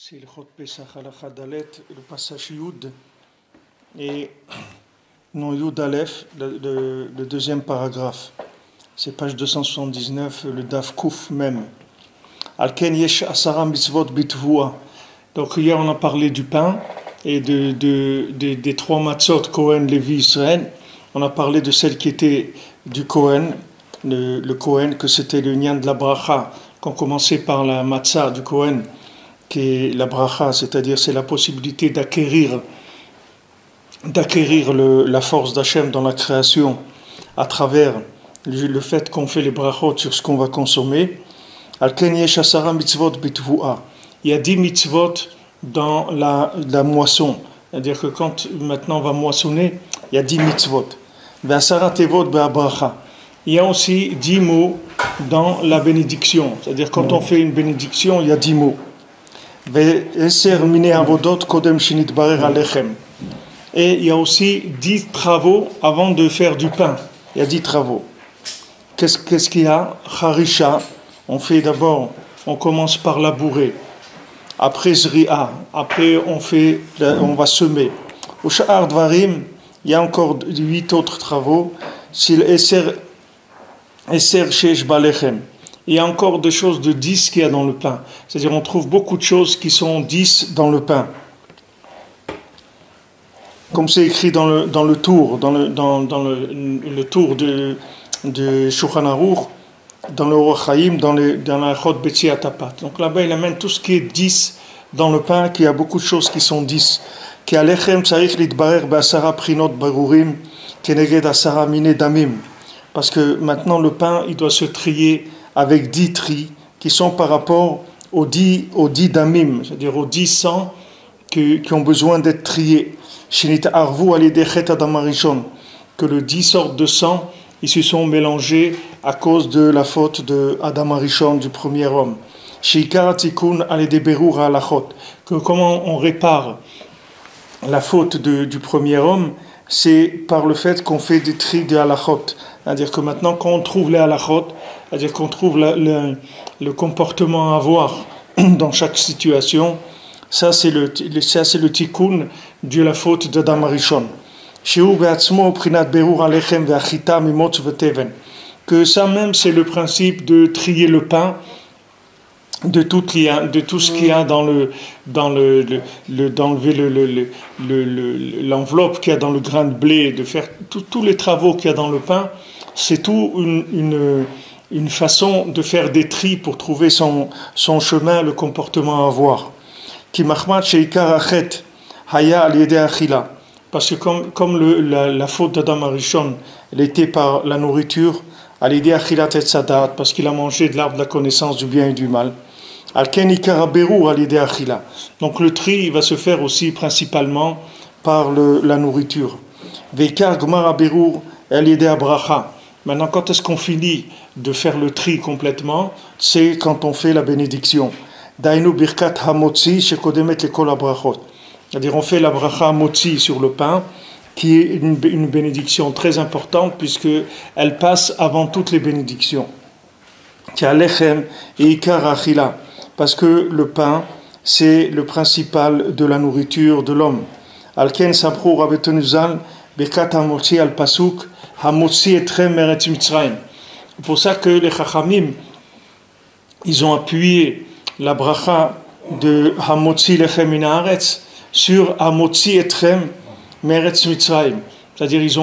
C'est le Chot Pesach Halakha Dalet, le passage Yud, et non Yud Aleph, le deuxième paragraphe. C'est page 279, le Daf Kouf même. Alken Yesh Asara Mitzvot Bitvua. Donc hier on a parlé du pain et des trois matzot Kohen, Lévi, Israël. On a parlé de celle qui était du Kohen, le Kohen, que c'était le Nyan de la Bracha, qu'on commençait par la matzah du Kohen, qui est la bracha, c'est-à-dire c'est la possibilité d'acquérir la force d'Hachem dans la création à travers le fait qu'on fait les brachot sur ce qu'on va consommer. Alken yesh asara mitzvot bitvua. Il y a 10 mitzvot dans la moisson, c'est-à-dire que quand maintenant on va moissonner, il y a 10 mitzvot. Ve'asara tevot be'abracha. Il y a aussi 10 mots dans la bénédiction, c'est-à-dire quand on fait une bénédiction, il y a 10 mots. Et il y a aussi 10 travaux avant de faire du pain. Il y a 10 travaux. Qu'est-ce qu'il y a? Harisha. On commence par labourer. Après Zri'a. Après on va semer. Au Sha'ar Dvarim, il y a encore 8 autres travaux. S'il Eser Shesh Balechem. Il y a encore des choses de 10 qu'il y a dans le pain. C'est-à-dire on trouve beaucoup de choses qui sont 10 dans le pain. Comme c'est écrit dans le tour, dans le tour de Shulchan Aruch, dans le Orach Chaim, dans la Chot Betziat Tapat. Donc là-bas il amène tout ce qui est 10 dans le pain, qu'il y a beaucoup de choses qui sont 10. Ki alechem tzarich litbarer be'asara prinot barurim keneged asara mine damim. Parce que maintenant le pain, il doit se trier avec 10 tris qui sont par rapport aux 10 damim, c'est-à-dire aux 10 sangs qui ont besoin d'être triés. Que le 10 sortes de sang, ils se sont mélangés à cause de la faute de Adam Arishon, du premier homme. Que comment on répare la faute du premier homme, c'est par le fait qu'on fait des tris de halachot. C'est-à-dire que maintenant, quand on trouve les halachot, c'est-à-dire qu'on trouve le comportement à avoir dans chaque situation, ça c'est le tikkun de la faute d'Adam Arishon. Que ça même c'est le principe de trier le pain de tout ce qu'il y a d'enlever l'enveloppe qu'il y a dans le grain de blé, de faire tous les travaux qu'il y a dans le pain. C'est tout une façon de faire des tris pour trouver son chemin, le comportement à avoir. Parce que comme la faute d'Adam Arishon, elle était par la nourriture, parce qu'il a mangé de l'arbre de la connaissance du bien et du mal. Donc le tri il va se faire aussi principalement par la nourriture. Maintenant, quand est-ce qu'on finit de faire le tri complètement? C'est quand on fait la bénédiction. C'est-à-dire on fait la bracha motzi sur le pain, qui est une bénédiction très importante puisque elle passe avant toutes les bénédictions. Parce que le pain, c'est le principal de la nourriture de l'homme. Alken sapro rabetonuzal bekat hamotzi al pasuk hamotzi etrem meretz Mitzrayim. C'est pour ça que les chachamim, ils ont appuyé la bracha de hamotzi lechem min haaretz sur hamotzi etrem meretz Mitzrayim. C'est-à-dire ils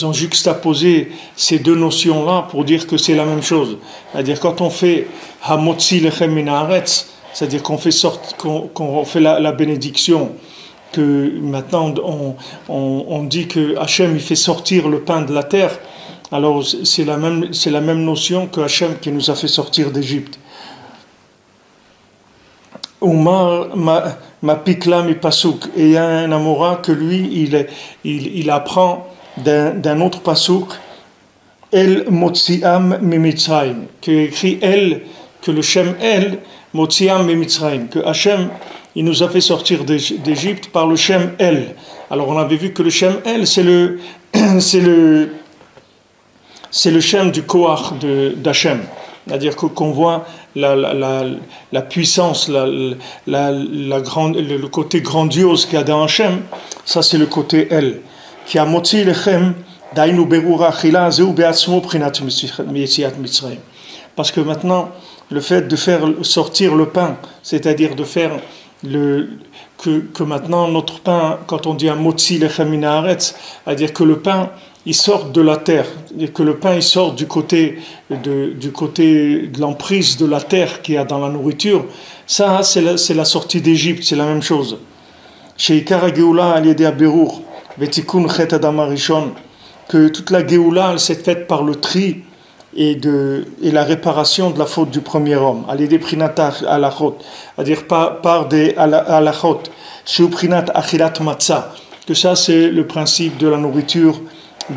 ont juxtaposé ces deux notions-là pour dire que c'est la même chose. C'est-à-dire quand on fait hamotzi lechem min haaretz, c'est-à-dire qu'on fait la bénédiction, que maintenant on dit que Hachem il fait sortir le pain de la terre. Alors c'est la même notion que Hachem qui nous a fait sortir d'Égypte. Umar ma pikla mi pasuk, et il y a un amora que lui il apprend d'un autre pasuk, El motziam mi Mitzrayim, qui est écrit El, que le Shem El motziam mi Mitzrayim, que Hachem il nous a fait sortir d'Égypte par le Shem El. Alors on avait vu que le Shem El c'est le Shem du Koach d'Hachem. C'est-à-dire qu'on voit la puissance, le côté grandiose qu'il y a dans Hachem, ça c'est le côté El. Qui a motzi lechem dainu berura achila zeu beatzmo prinat yetziat Mitzrayim. Parce que maintenant, le fait de faire sortir le pain, c'est-à-dire de faire que maintenant notre pain, quand on dit un motzi lechem min haaretz, c'est-à-dire que le pain il sort de la terre, et que le pain il sort du côté de l'emprise de la terre qu'il y a dans la nourriture, ça c'est la sortie d'Égypte, c'est la même chose. Sheikar hageoula al yedei haberur vetikun chet adam harishon, que toute la geoula s'est faite par le tri et la réparation de la faute du premier homme, al yedei prinat halachot, c'est-à-dire par des halachot, sheu prinat achilat matzah, que ça c'est le principe de la nourriture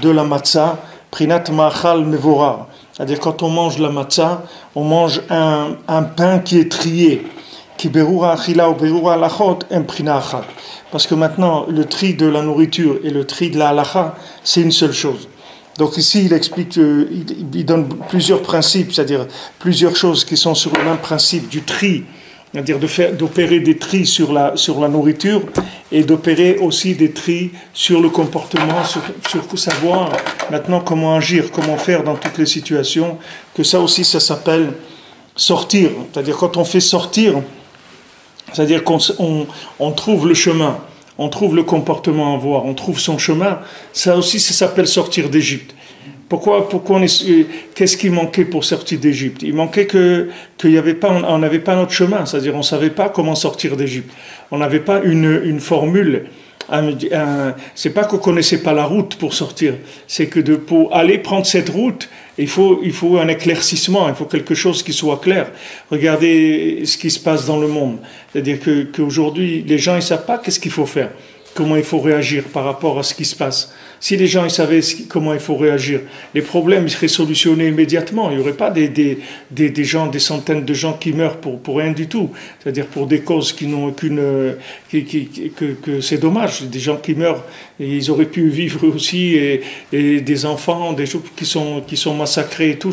de la matzah, prinat ma'achal mevorar, c'est-à-dire quand on mange la matzah, on mange un pain qui est trié, qui berura achila ou berura halachot en prina achat, parce que maintenant le tri de la nourriture et le tri de la halacha c'est une seule chose. Donc ici il explique, il donne plusieurs principes, c'est-à-dire plusieurs choses qui sont sur le même principe du tri, c'est-à-dire d'opérer des tris sur la nourriture et d'opérer aussi des tris sur le comportement, sur savoir maintenant comment agir, comment faire dans toutes les situations, que ça aussi ça s'appelle sortir, c'est-à-dire quand on fait sortir, c'est-à-dire qu'on trouve le chemin, on trouve le comportement à avoir, on trouve son chemin, ça aussi ça s'appelle sortir d'Égypte. Pourquoi qu'est-ce qui manquait pour sortir d'Égypte? Il manquait on n'avait pas notre chemin, c'est-à-dire on ne savait pas comment sortir d'Égypte. On n'avait pas une formule. C'est pas qu'on ne connaissait pas la route pour sortir, c'est que pour aller prendre cette route, il faut un éclaircissement, il faut quelque chose qui soit clair. Regardez ce qui se passe dans le monde. C'est-à-dire qu'aujourd'hui, les gens ne savent pas qu'est-ce qu'il faut faire, comment il faut réagir par rapport à ce qui se passe. Si les gens ils savaient comment il faut réagir, les problèmes ils seraient solutionnés immédiatement. Il n'y aurait pas des gens, des centaines de gens qui meurent pour rien du tout. C'est-à-dire pour des causes qui n'ont que c'est dommage. Des gens qui meurent, et ils auraient pu vivre aussi, et des enfants, des gens qui sont massacrés et tout.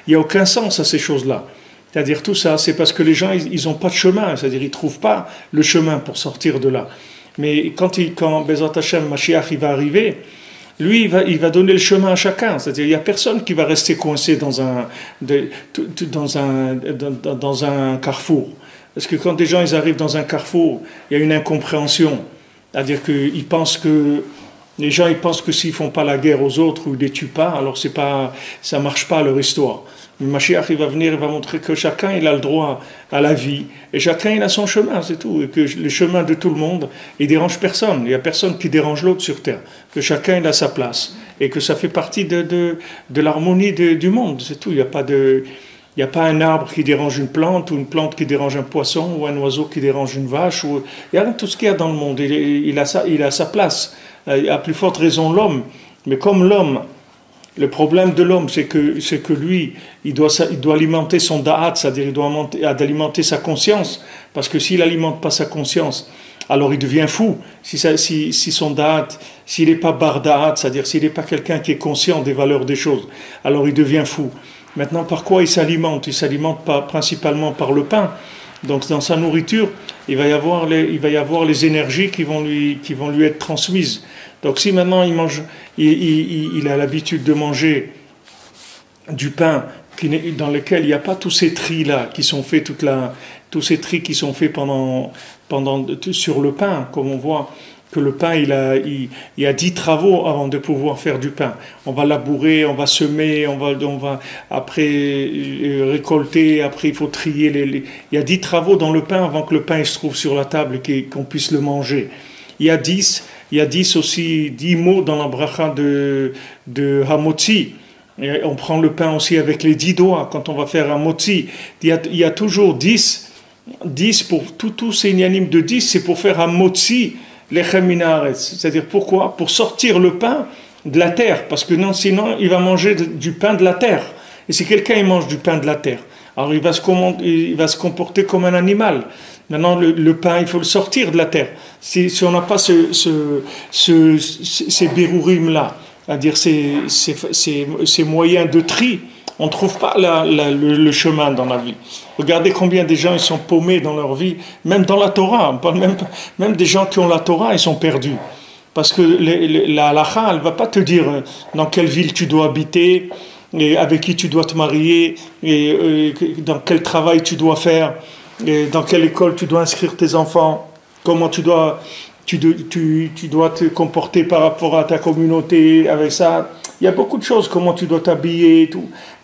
Il n'y a aucun sens à ces choses-là. C'est-à-dire tout ça, c'est parce que les gens ils n'ont pas de chemin. C'est-à-dire ils ne trouvent pas le chemin pour sortir de là. Mais quand Bezrat Hashem, Mashiach, il va arriver, lui, il va donner le chemin à chacun. C'est-à-dire, il n'y a personne qui va rester coincé dans un carrefour. Parce que quand des gens ils arrivent dans un carrefour, il y a une incompréhension. C'est-à-dire que les gens ils pensent que s'ils ne font pas la guerre aux autres ou ils ne les tuent pas, alors ça ne marche pas leur histoire. Le Mashiach, il va venir, il va montrer que chacun il a le droit à la vie et chacun il a son chemin, c'est tout. Et que le chemin de tout le monde, il dérange personne. Il n'y a personne qui dérange l'autre sur terre. Que chacun il a sa place et que ça fait partie de l'harmonie du monde, c'est tout. Il n'y a pas un arbre qui dérange une plante ou une plante qui dérange un poisson ou un oiseau qui dérange une vache. Il y a tout ce qu'il y a dans le monde. Il a sa place. À plus forte raison l'homme. Mais comme l'homme, le problème de l'homme, c'est que lui, il doit alimenter son da'at, c'est-à-dire il doit alimenter sa conscience, parce que s'il n'alimente pas sa conscience, alors il devient fou. Si son da'at, s'il n'est pas bar da'at, c'est-à-dire s'il n'est pas quelqu'un qui est conscient des valeurs des choses, alors il devient fou. Maintenant, par quoi il s'alimente? Il s'alimente principalement par le pain. Donc dans sa nourriture, il va y avoir les énergies qui vont lui être transmises. Donc si maintenant il a l'habitude de manger du pain dans lequel il n'y a pas tous ces tris-là qui sont faits, tous ces tris qui sont faits sur le pain, comme on voit que le pain, il y a 10 travaux avant de pouvoir faire du pain. On va labourer, on va semer, on va après récolter, après il faut trier. Il y a 10 travaux dans le pain avant que le pain il se trouve sur la table et qu'on puisse le manger. Il y a 10 mots dans la bracha de Hamotzi. Et on prend le pain aussi avec les 10 doigts quand on va faire un motzi. Il y a toujours 10 pour tous ces inyanim de 10, c'est pour faire un motzi lechem min haaretz. C'est-à-dire pourquoi? Pour sortir le pain de la terre, parce que sinon il va manger du pain de la terre. Et si quelqu'un il mange du pain de la terre, alors il va se comporter comme un animal. Maintenant, le pain, il faut le sortir de la terre. Si on n'a pas ces bérourim-là, c'est-à-dire ces moyens de tri on ne trouve pas le chemin dans la vie. Regardez combien de gens ils sont paumés dans leur vie, même dans la Torah. Même des gens qui ont la Torah, ils sont perdus. Parce que la halakha, elle ne va pas te dire dans quelle ville tu dois habiter, et avec qui tu dois te marier, et dans quel travail tu dois faire, et dans quelle école tu dois inscrire tes enfants, comment tu dois te comporter par rapport à ta communauté, avec ça. Il y a beaucoup de choses, comment tu dois t'habiller,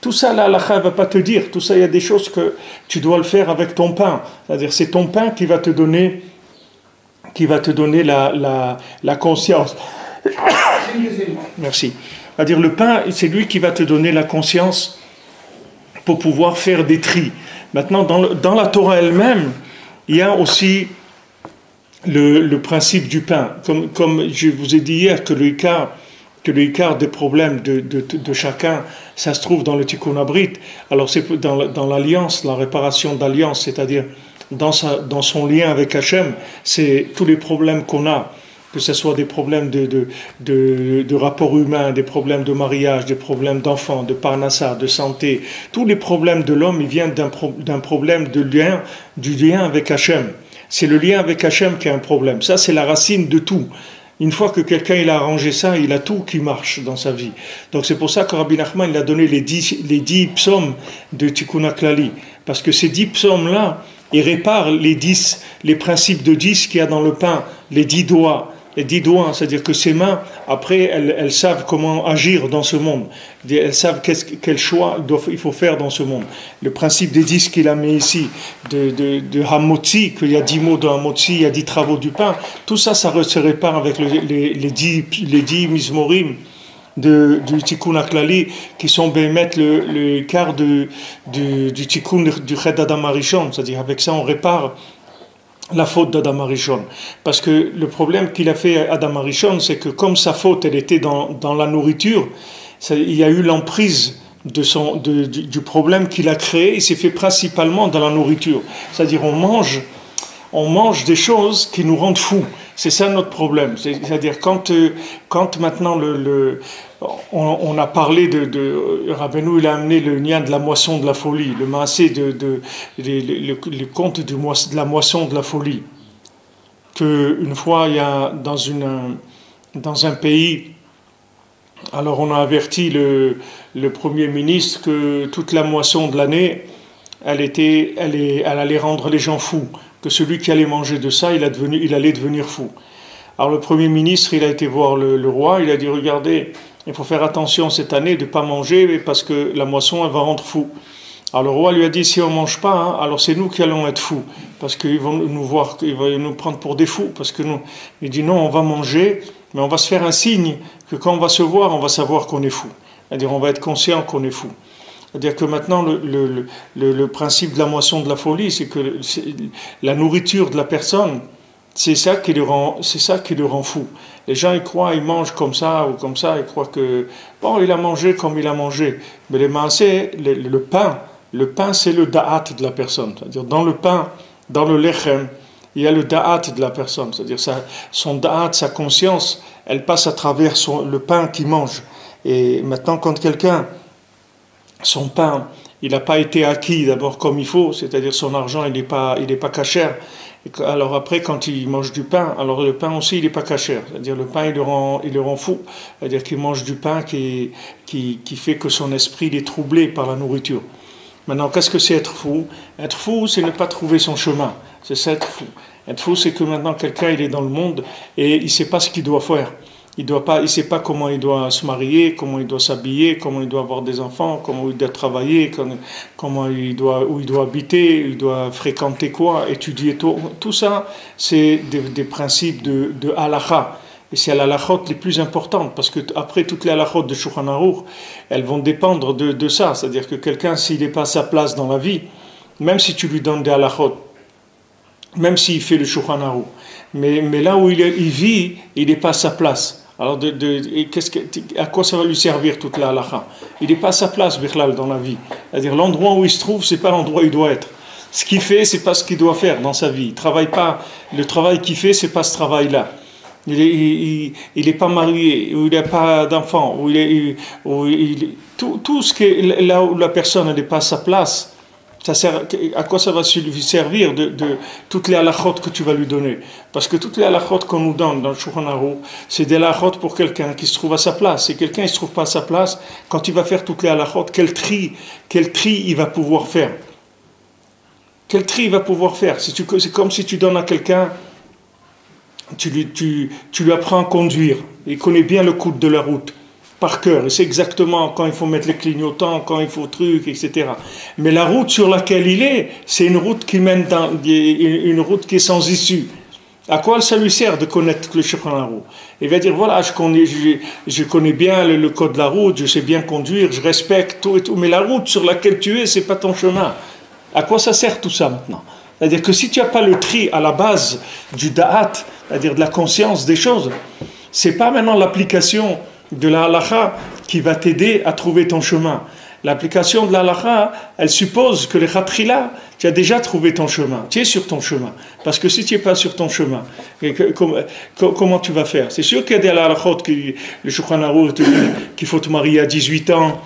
tout ça, la halakha ne va pas te dire. Tout ça, il y a des choses que tu dois le faire avec ton pain. C'est-à-dire, c'est ton pain qui va te donner la conscience. Merci. C'est-à-dire, le pain, c'est lui qui va te donner la conscience pour pouvoir faire des tris. Maintenant, dans la Torah elle-même, il y a aussi le principe du pain. Comme je vous ai dit hier que l'écart des problèmes de chacun, ça se trouve dans le Tikkun Abrit. Alors c'est dans l'alliance, la réparation d'alliance, c'est-à-dire dans son lien avec Hachem, c'est tous les problèmes qu'on a, que ce soit des problèmes de rapport humain, des problèmes de mariage, des problèmes d'enfants, de parnassa, de santé, tous les problèmes de l'homme, ils viennent d'un problème du lien avec Hachem. C'est le lien avec Hachem qui est un problème. Ça, c'est la racine de tout. Une fois que quelqu'un il a arrangé ça, il a tout qui marche dans sa vie. Donc c'est pour ça que Rabbi Nachman il a donné les 10 psaumes de Tikkun HaKlali. Parce que ces 10 psaumes-là, ils réparent les principes de 10 qu'il y a dans le pain, les 10 doigts. Les 10 doigts, c'est-à-dire que ces mains, après, elles savent comment agir dans ce monde. Elles savent quel choix il faut faire dans ce monde. Le principe des 10 qu'il a mis ici, de Hamotzi, qu'il y a 10 mots de Hamotzi, il y a 10 travaux du pain, tout ça, ça se répare avec les 10 Mizmorim du Tikkun HaKlali, qui sont mettre le quart du Tikkun du Ched Adam Harishon, c'est-à-dire avec ça, on répare la faute d'Adam Harishon. Parce que le problème qu'il a fait Adam Harishon, c'est que comme sa faute, elle était dans la nourriture, il y a eu l'emprise du problème qu'il a créé, il s'est fait principalement dans la nourriture. C'est-à-dire on mange des choses qui nous rendent fous. C'est ça notre problème. C'est-à-dire quand maintenant on a parlé Rabbeinu, il a amené le lien de la moisson de la folie, le maasé le conte de la moisson de la folie. Qu'une fois, il y a dans un pays, alors on a averti le Premier ministre que toute la moisson de l'année, elle allait rendre les gens fous. Que celui qui allait manger de ça, il allait devenir fou. Alors le Premier ministre, il a été voir le roi, il a dit, regardez, il faut faire attention cette année de ne pas manger parce que la moisson, elle va rendre fou. Alors le roi lui a dit, si on ne mange pas, alors c'est nous qui allons être fous, parce qu'ils vont nous voir, ils vont nous prendre pour des fous, parce que il dit non, on va manger, mais on va se faire un signe que quand on va se voir, on va savoir qu'on est fou. C'est-à-dire on va être conscient qu'on est fou. C'est-à-dire que maintenant, le principe de la moisson de la folie, c'est que la nourriture de la personne, c'est ça qui le rend fou. Les gens, ils croient, ils mangent comme ça ou comme ça, ils croient que, bon, il a mangé comme il a mangé. Mais le pain, c'est le da'at de la personne. C'est-à-dire, dans le pain, dans le lechem, il y a le da'at de la personne. C'est-à-dire, son da'at, sa conscience, elle passe à travers le pain qu'il mange. Et maintenant, quand quelqu'un, son pain, il n'a pas été acquis d'abord comme il faut, c'est-à-dire son argent, il n'est pas cachère. Alors après, quand il mange du pain, alors le pain aussi, il n'est pas cachère. C'est-à-dire le pain, il le rend fou. C'est-à-dire qu'il mange du pain qui fait que son esprit il est troublé par la nourriture. Maintenant, qu'est-ce que c'est être fou? Être fou, c'est ne pas trouver son chemin. C'est ça être fou. Être fou, c'est que maintenant quelqu'un, il est dans le monde et il ne sait pas ce qu'il doit faire. Il ne sait pas comment il doit se marier, comment il doit s'habiller, comment il doit avoir des enfants, comment il doit travailler, où il doit habiter, il doit fréquenter quoi, étudier tout. Tout ça, c'est des principes de halakha. Et c'est la halachot les plus importantes, parce que après toutes les halachot de Shulchan Aruch, elles vont dépendre de ça. C'est-à-dire que quelqu'un, s'il n'est pas à sa place dans la vie, même si tu lui donnes des halachot, même s'il fait le Shulchan Aruch, mais là où il vit, il n'est pas à sa place. Alors, à quoi ça va lui servir toute la halakha? Il n'est pas à sa place, Bichlal, dans la vie. C'est-à-dire, l'endroit où il se trouve, ce n'est pas l'endroit où il doit être. Ce qu'il fait, ce n'est pas ce qu'il doit faire dans sa vie. Il travaille pas. Le travail qu'il fait, ce n'est pas ce travail-là. il est pas marié, ou il n'a pas d'enfant, tout ce qui est là où la personne n'est pas à sa place, ça sert, à quoi ça va lui servir de toutes les halakhot que tu vas lui donner? Parce que toutes les halakhot qu'on nous donne dans le Shulchan Aruch, c'est des halakhot pour quelqu'un qui se trouve à sa place. Si quelqu'un ne se trouve pas à sa place, quand il va faire toutes les halakhot, quel tri il va pouvoir faire? Quel tri il va pouvoir faire? C'est comme si tu donnes à quelqu'un, tu lui apprends à conduire. Il connaît bien le code de la route par cœur. Il sait exactement quand il faut mettre les clignotants, quand il faut truc, etc. Mais la route sur laquelle il est, c'est une route qui mène une route qui est sans issue. À quoi ça lui sert de connaître le Shulchan Aruch? Il va dire, voilà, je connais bien le code de la route, je sais bien conduire, je respecte tout et tout, mais la route sur laquelle tu es, c'est pas ton chemin. À quoi ça sert tout ça maintenant? C'est-à-dire que si tu n'as pas le tri à la base du da'at, c'est-à-dire de la conscience des choses, c'est pas maintenant l'application de la halakha qui va t'aider à trouver ton chemin. L'application de la halakha, elle suppose que les khatrila, tu as déjà trouvé ton chemin, tu es sur ton chemin. Parce que si tu n'es pas sur ton chemin, comment tu vas faire? C'est sûr qu'il y a des halakhot, le Shulchan Aruch te dit qu'il faut te marier à 18 ans.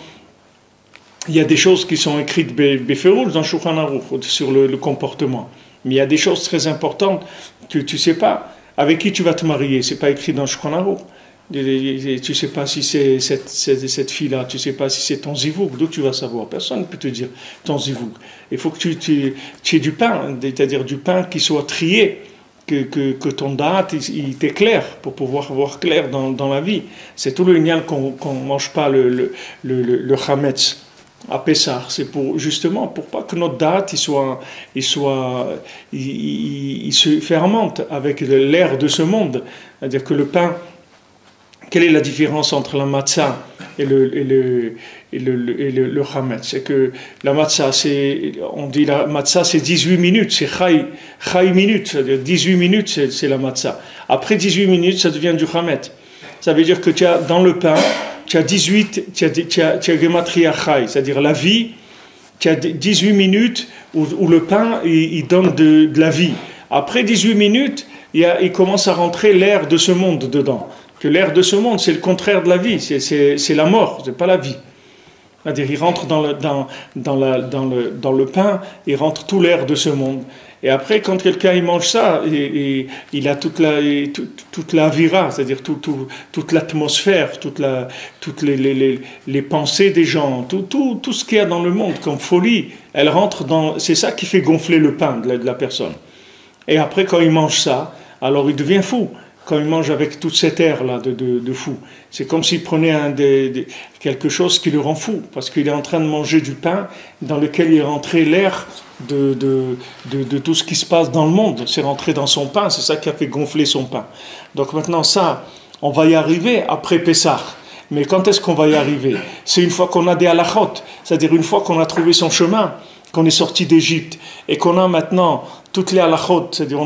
Il y a des choses qui sont écrites Beferoul dans Shulchan Aruch sur le comportement. Mais il y a des choses très importantes que tu ne sais pas. Avec qui tu vas te marier? Ce n'est pas écrit dans Shulchan Aruch. Tu ne sais pas si c'est cette fille-là, tu ne sais pas si c'est ton zivouk. D'où tu vas savoir? Personne ne peut te dire ton zivouk. Il faut que tu aies du pain, c'est-à-dire du pain qui soit trié, que ton date il t'éclaire pour pouvoir voir clair dans la vie. C'est tout le lien qu'on ne mange pas le chametz à Pessah. C'est justement pour pas que notre date il se fermente avec l'air de ce monde. C'est-à-dire que le pain, quelle est la différence entre la matzah et le chametz? C'est que la matzah, on dit la matzah c'est 18 minutes, c'est chai minutes, c'est-à-dire 18 minutes c'est la matzah. Après 18 minutes, ça devient du chametz. Ça veut dire que tu as dans le pain, tu as 18, tu as gematria chai, c'est-à-dire la vie, tu as 18 minutes où le pain il donne de la vie. Après 18 minutes, il commence à rentrer l'air de ce monde dedans. Que l'air de ce monde, c'est le contraire de la vie, c'est la mort, c'est pas la vie. C'est-à-dire, il rentre dans le pain, il rentre tout l'air de ce monde. Et après, quand quelqu'un il mange ça, il a toute la vira, c'est-à-dire toute l'atmosphère, toutes les pensées des gens, tout ce qu'il y a dans le monde comme folie, elle rentre dans. C'est ça qui fait gonfler le pain de la personne. Et après, quand il mange ça, alors il devient fou. Quand il mange avec toute cette air-là de fou. C'est comme s'il prenait quelque chose qui le rend fou, parce qu'il est en train de manger du pain dans lequel il est rentré l'air de tout ce qui se passe dans le monde. C'est rentré dans son pain, c'est ça qui a fait gonfler son pain. Donc maintenant ça, on va y arriver après Pessah. Mais quand est-ce qu'on va y arriver? C'est une fois qu'on a des halachot, c'est-à-dire une fois qu'on a trouvé son chemin, qu'on est sorti d'Égypte et qu'on a maintenant toutes les halachot, c'est-à-dire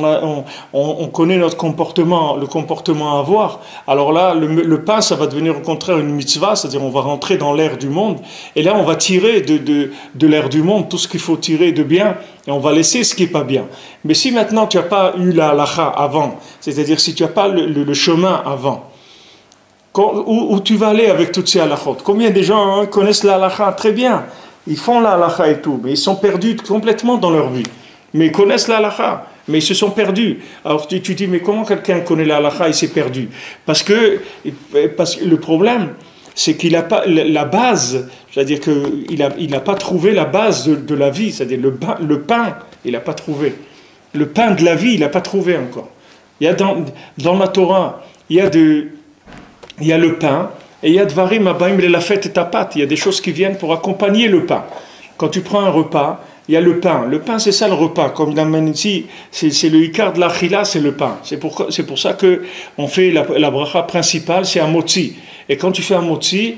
on connaît notre comportement, le comportement à avoir. Alors là, le pain, ça va devenir au contraire une mitzvah, c'est-à-dire on va rentrer dans l'air du monde et là on va tirer de l'air du monde tout ce qu'il faut tirer de bien et on va laisser ce qui n'est pas bien. Mais si maintenant tu n'as pas eu la halacha avant, c'est-à-dire si tu n'as pas le chemin avant, où tu vas aller avec toutes ces halachot? Combien de gens connaissent la halacha très bien? Ils font la halacha et tout, mais ils sont perdus complètement dans leur vie. Mais ils connaissent la halacha, mais ils se sont perdus. Alors tu dis, mais comment quelqu'un connaît la halacha et s'est perdu? Parce que le problème, c'est qu'il n'a pas la base, c'est-à-dire qu'il n'a pas trouvé la base de la vie, c'est-à-dire le pain, il n'a pas trouvé. Le pain de la vie, il n'a pas trouvé encore. Il y a dans la Torah, il y a le pain, et il y a Dvarim Abaim Lelafet et Tapat. Il y a des choses qui viennent pour accompagner le pain. Quand tu prends un repas, il y a le pain. Le pain, c'est ça le repas. Comme il l'amène ici, c'est le ikar de l'achila, c'est le pain. C'est pour ça qu'on fait la bracha principale, c'est un motzi. Et quand tu fais un motzi,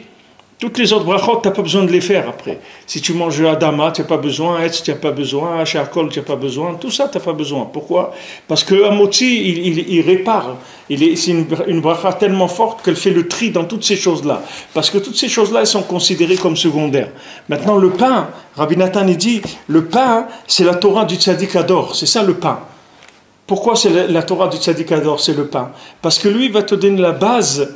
toutes les autres brachot, tu n'as pas besoin de les faire après. Si tu manges Adama, tu n'as pas besoin, Etz, tu n'as pas besoin, Shakol, tu n'as pas besoin, tout ça, tu n'as pas besoin. Pourquoi? Parce que un motzi, il répare. C'est une bracha tellement forte qu'elle fait le tri dans toutes ces choses-là. Parce que toutes ces choses-là, elles sont considérées comme secondaires. Maintenant, le pain, Rabbi Nathan, il dit, le pain, c'est la Torah du Tzaddik Ador. C'est ça le pain. Pourquoi c'est la Torah du tzaddik adore, c'est le pain? Parce que lui va te donner la base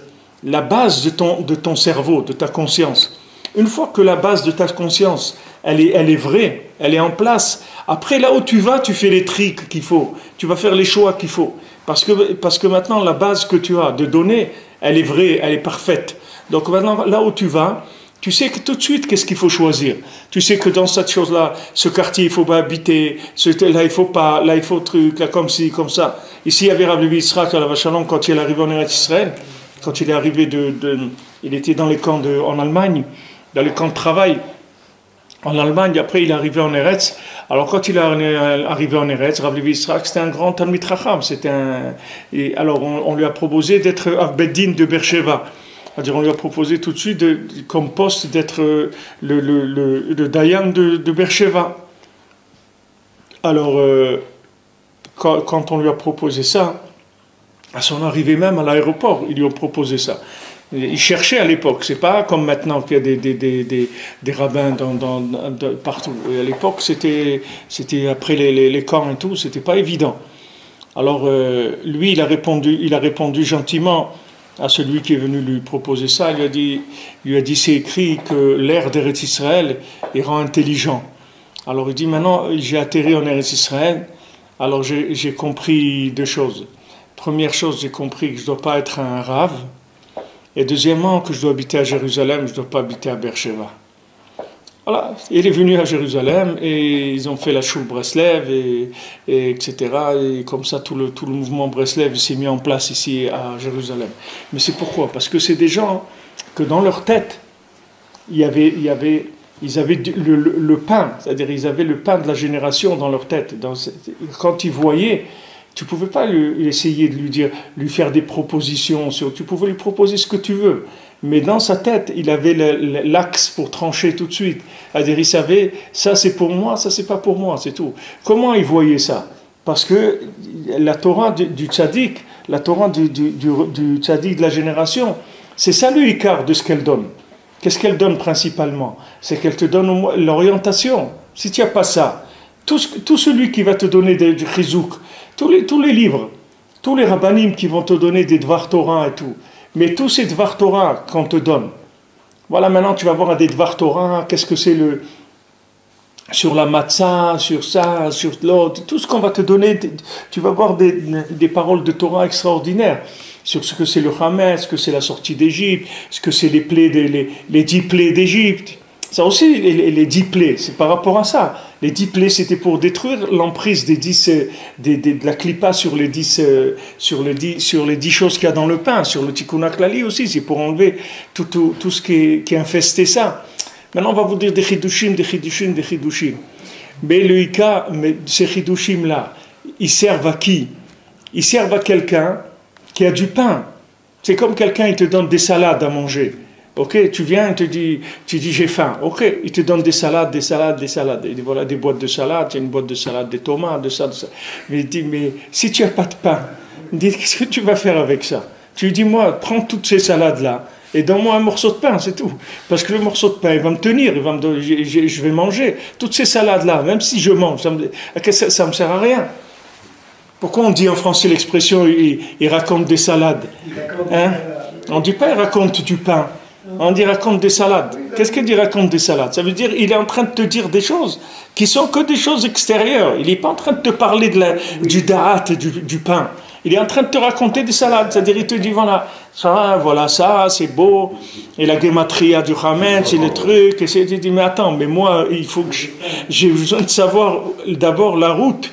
de ton cerveau, de ta conscience. Une fois que la base de ta conscience, elle est vraie, elle est en place, après là où tu vas, tu fais les tricks qu'il faut, tu vas faire les choix qu'il faut. Parce que maintenant, la base que tu as de données, elle est vraie, elle est parfaite. Donc maintenant, là où tu vas, tu sais que tout de suite, qu'est-ce qu'il faut choisir. Tu sais que dans cette chose-là, ce quartier, il ne faut pas habiter, là, il ne faut pas, là, il faut truc, là, comme ci, comme ça. Ici, il y avait Rabbi Yitzhak à la Vachalon, quand il est arrivé en Eretz Israël, quand il est arrivé il était dans les camps en Allemagne, dans les camps de travail en Allemagne, après il est arrivé en Eretz. Alors quand il est arrivé en Eretz, Rabbi Yitzhak, c'était un grand Talmid Chacham, alors on lui a proposé d'être Avbeddin de Beersheva. C'est-à-dire on lui a proposé tout de suite comme poste d'être le Dayan de Beersheva. Alors quand on lui a proposé ça, à son arrivée même à l'aéroport, ils lui ont proposé ça. Ils cherchaient à l'époque, c'est pas comme maintenant qu'il y a des rabbins partout. Et à l'époque, c'était après les camps et tout, c'était pas évident. Alors lui, il a répondu gentiment à celui qui est venu lui proposer ça. Il lui a dit c'est écrit que l'air d'Eretz Israël il rend intelligent. Alors il dit maintenant j'ai atterri en Eretz Israël, alors j'ai compris deux choses. Première chose, j'ai compris que je ne dois pas être un rave. Et deuxièmement, que je dois habiter à Jérusalem, je ne dois pas habiter à Beersheva. Voilà, il est venu à Jérusalem et ils ont fait la Choule Breslev, etc. Et comme ça, tout le mouvement Breslev s'est mis en place ici à Jérusalem. Mais c'est pourquoi? Parce que c'est des gens que dans leur tête, ils avaient le pain, c'est-à-dire ils avaient le pain de la génération dans leur tête. Quand ils voyaient, tu ne pouvais pas essayer de lui faire des propositions. Tu pouvais lui proposer ce que tu veux. Mais dans sa tête, il avait l'axe pour trancher tout de suite. C'est-à-dire, il savait, ça c'est pour moi, ça c'est pas pour moi, c'est tout. Comment il voyait ça? Parce que la Torah du tzaddik, la Torah du tzaddik de la génération, c'est ça l'ikar de ce qu'elle donne. Qu'est-ce qu'elle donne principalement? C'est qu'elle te donne l'orientation. Si tu n'as pas ça, tout celui qui va te donner du chizouk, tous les livres, tous les rabbanim qui vont te donner des Dvar Torah et tout, mais tous ces Dvar Torah qu'on te donne, voilà, maintenant tu vas voir des Dvar Torah, qu'est-ce que c'est sur la matzah, sur ça, sur l'autre, tout ce qu'on va te donner, tu vas voir des paroles de Torah extraordinaires, sur ce que c'est le Hametz, ce que c'est la sortie d'Égypte, ce que c'est les 10 plaies d'Égypte. Ça aussi, les 10 plaies, c'est par rapport à ça. Les 10 plaies, c'était pour détruire l'emprise de la clipa sur les 10 choses qu'il y a dans le pain, sur le tikkun haklali aussi, c'est pour enlever tout ce qui infestait ça. Maintenant, on va vous dire des chidushim. Mais ces chidushim-là, ils servent à qui? Ils servent à quelqu'un qui a du pain. C'est comme quelqu'un, il te donne des salades à manger. Ok, tu viens, tu dis j'ai faim. Ok, il te donne des salades. Et voilà des boîtes de salade, il y a une boîte de salade, des tomates, de ça. Mais il dit, mais si tu n'as pas de pain, qu'est-ce que tu vas faire avec ça? Tu lui dis, moi, prends toutes ces salades-là et donne-moi un morceau de pain, c'est tout. Parce que le morceau de pain, il va me tenir, je vais manger. Toutes ces salades-là, même si je mange, ça me sert à rien. Pourquoi on dit en français l'expression, il raconte des salades, hein? On ne dit pas il raconte du pain. On dit raconte des salades. Qu'est-ce qu'il dit raconte des salades? Ça veut dire il est en train de te dire des choses qui sont que des choses extérieures. Il n'est pas en train de te parler du da'at et du pain. Il est en train de te raconter des salades. C'est-à-dire il te dit voilà ça, c'est beau. Et la gematria du Hametz, c'est le truc. Et il dit mais attends, mais moi il faut que j'ai besoin de savoir d'abord la route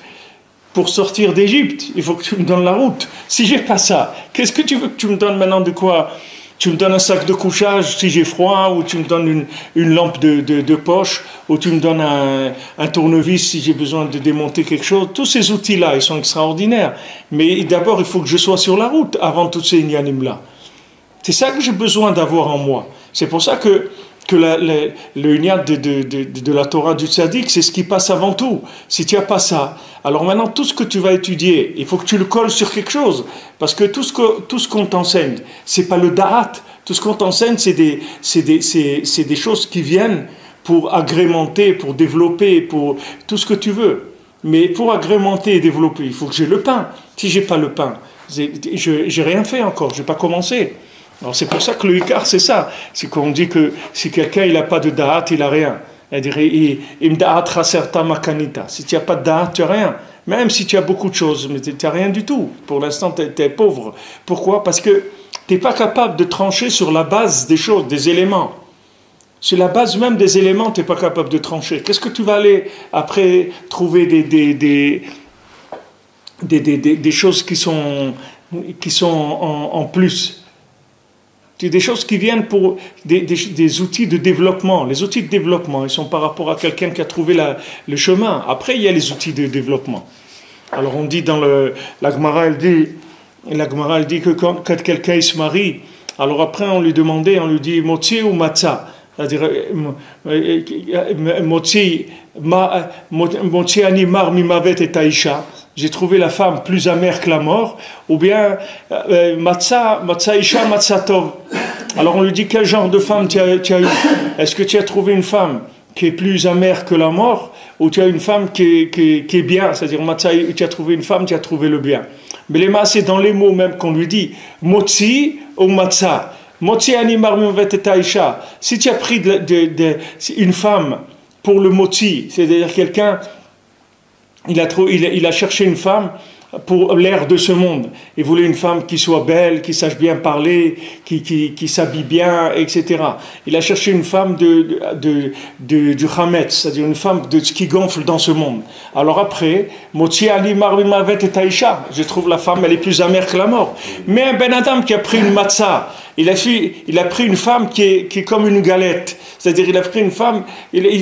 pour sortir d'Égypte. Il faut que tu me donnes la route. Si j'ai pas ça, qu'est-ce que tu veux que tu me donnes maintenant de quoi? Tu me donnes un sac de couchage si j'ai froid, ou tu me donnes une lampe de poche, ou tu me donnes un tournevis si j'ai besoin de démonter quelque chose. Tous ces outils-là, ils sont extraordinaires. Mais d'abord, il faut que je sois sur la route avant tous ces inyanim-là. C'est ça que j'ai besoin d'avoir en moi. C'est pour ça que le inyat de la Torah du tzaddik, c'est ce qui passe avant tout. Si tu n'as pas ça, alors maintenant tout ce que tu vas étudier, il faut que tu le colles sur quelque chose, parce que tout ce qu'on t'enseigne, c'est pas le da'at. Tout ce qu'on t'enseigne, c'est des choses qui viennent pour agrémenter, pour développer, pour tout ce que tu veux. Mais pour agrémenter et développer, il faut que j'ai le pain. Si j'ai pas le pain, j'ai rien fait encore, j'ai pas commencé. Alors c'est pour ça que le Icar, c'est ça. C'est qu'on dit que si quelqu'un il a pas de da'at, il a rien. C'est-à-dire, si tu n'as pas de da'at, tu n'as rien. Même si tu as beaucoup de choses, mais tu n'as rien du tout. Pour l'instant, tu es pauvre. Pourquoi? Parce que tu n'es pas capable de trancher sur la base des choses, des éléments. Sur la base même des éléments, tu n'es pas capable de trancher. Qu'est-ce que tu vas aller après trouver des choses qui sont en plus? Des choses qui viennent pour des outils de développement. Les outils de développement, ils sont par rapport à quelqu'un qui a trouvé le chemin. Après, il y a les outils de développement. Alors on dit dans la Gemara, elle dit que quand quelqu'un se marie, alors après on lui demandait, on lui dit motzi ou matza, c'est-à-dire motzi animar mimavet et taisha. J'ai trouvé la femme plus amère que la mort, ou bien matza isha matza tov. Alors on lui dit quel genre de femme tu as eu? Est-ce que tu as trouvé une femme qui est plus amère que la mort, ou tu as une femme qui est bien? C'est-à-dire tu as trouvé une femme, tu as trouvé le bien. Mais les mains, c'est dans les mots même qu'on lui dit motzi ou matza. Motzi animar mimavet et taisha. Si tu as pris une femme pour le motzi, c'est-à-dire quelqu'un, il a cherché une femme pour l'ère de ce monde. Il voulait une femme qui soit belle, qui sache bien parler, qui s'habille bien, etc. Il a cherché une femme du Hametz, c'est-à-dire une femme qui gonfle dans ce monde. Alors après, Motzi Ali Marvimavet et Taïcha, je trouve la femme, elle est plus amère que la mort. Mais un Ben Adam qui a pris une matzah, il a pris une femme qui est comme une galette. C'est-à-dire, il a pris une femme,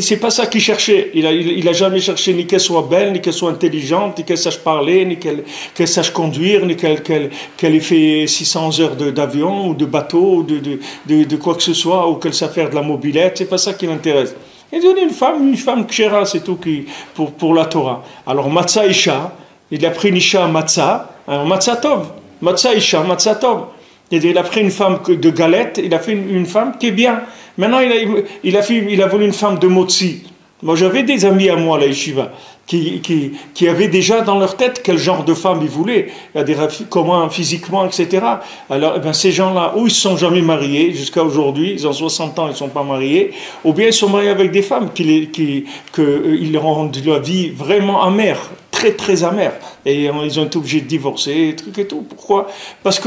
c'est pas ça qu'il cherchait. Il a jamais cherché ni qu'elle soit belle, ni qu'elle soit intelligente, ni qu'elle sache parler, ni qu'elle sache conduire, ni qu'elle ait fait 600 heures d'avion, ou de bateau, ou de quoi que ce soit, ou qu'elle sache faire de la mobilette. C'est pas ça qui l'intéresse. Il donne une femme kshera, c'est tout pour la Torah. Alors, Matzah Isha, il a pris une Isha Matzah, alors Matzah Tov. Matzah Isha, Matzah Tov. Il a pris une femme de galette, il a fait une femme qui est bien. Maintenant, il a voulu une femme de motzi. Moi, j'avais des amis à moi, la yeshiva, qui avaient déjà dans leur tête quel genre de femme ils voulaient, comment physiquement, etc. Alors, ces gens-là, ou ils ne se sont jamais mariés, jusqu'à aujourd'hui, ils ont 60 ans, ils ne sont pas mariés, ou bien ils sont mariés avec des femmes qui leur ont rendu la vie vraiment amère, très très amère. Et ils ont été obligés de divorcer, trucs et tout. Pourquoi? Parce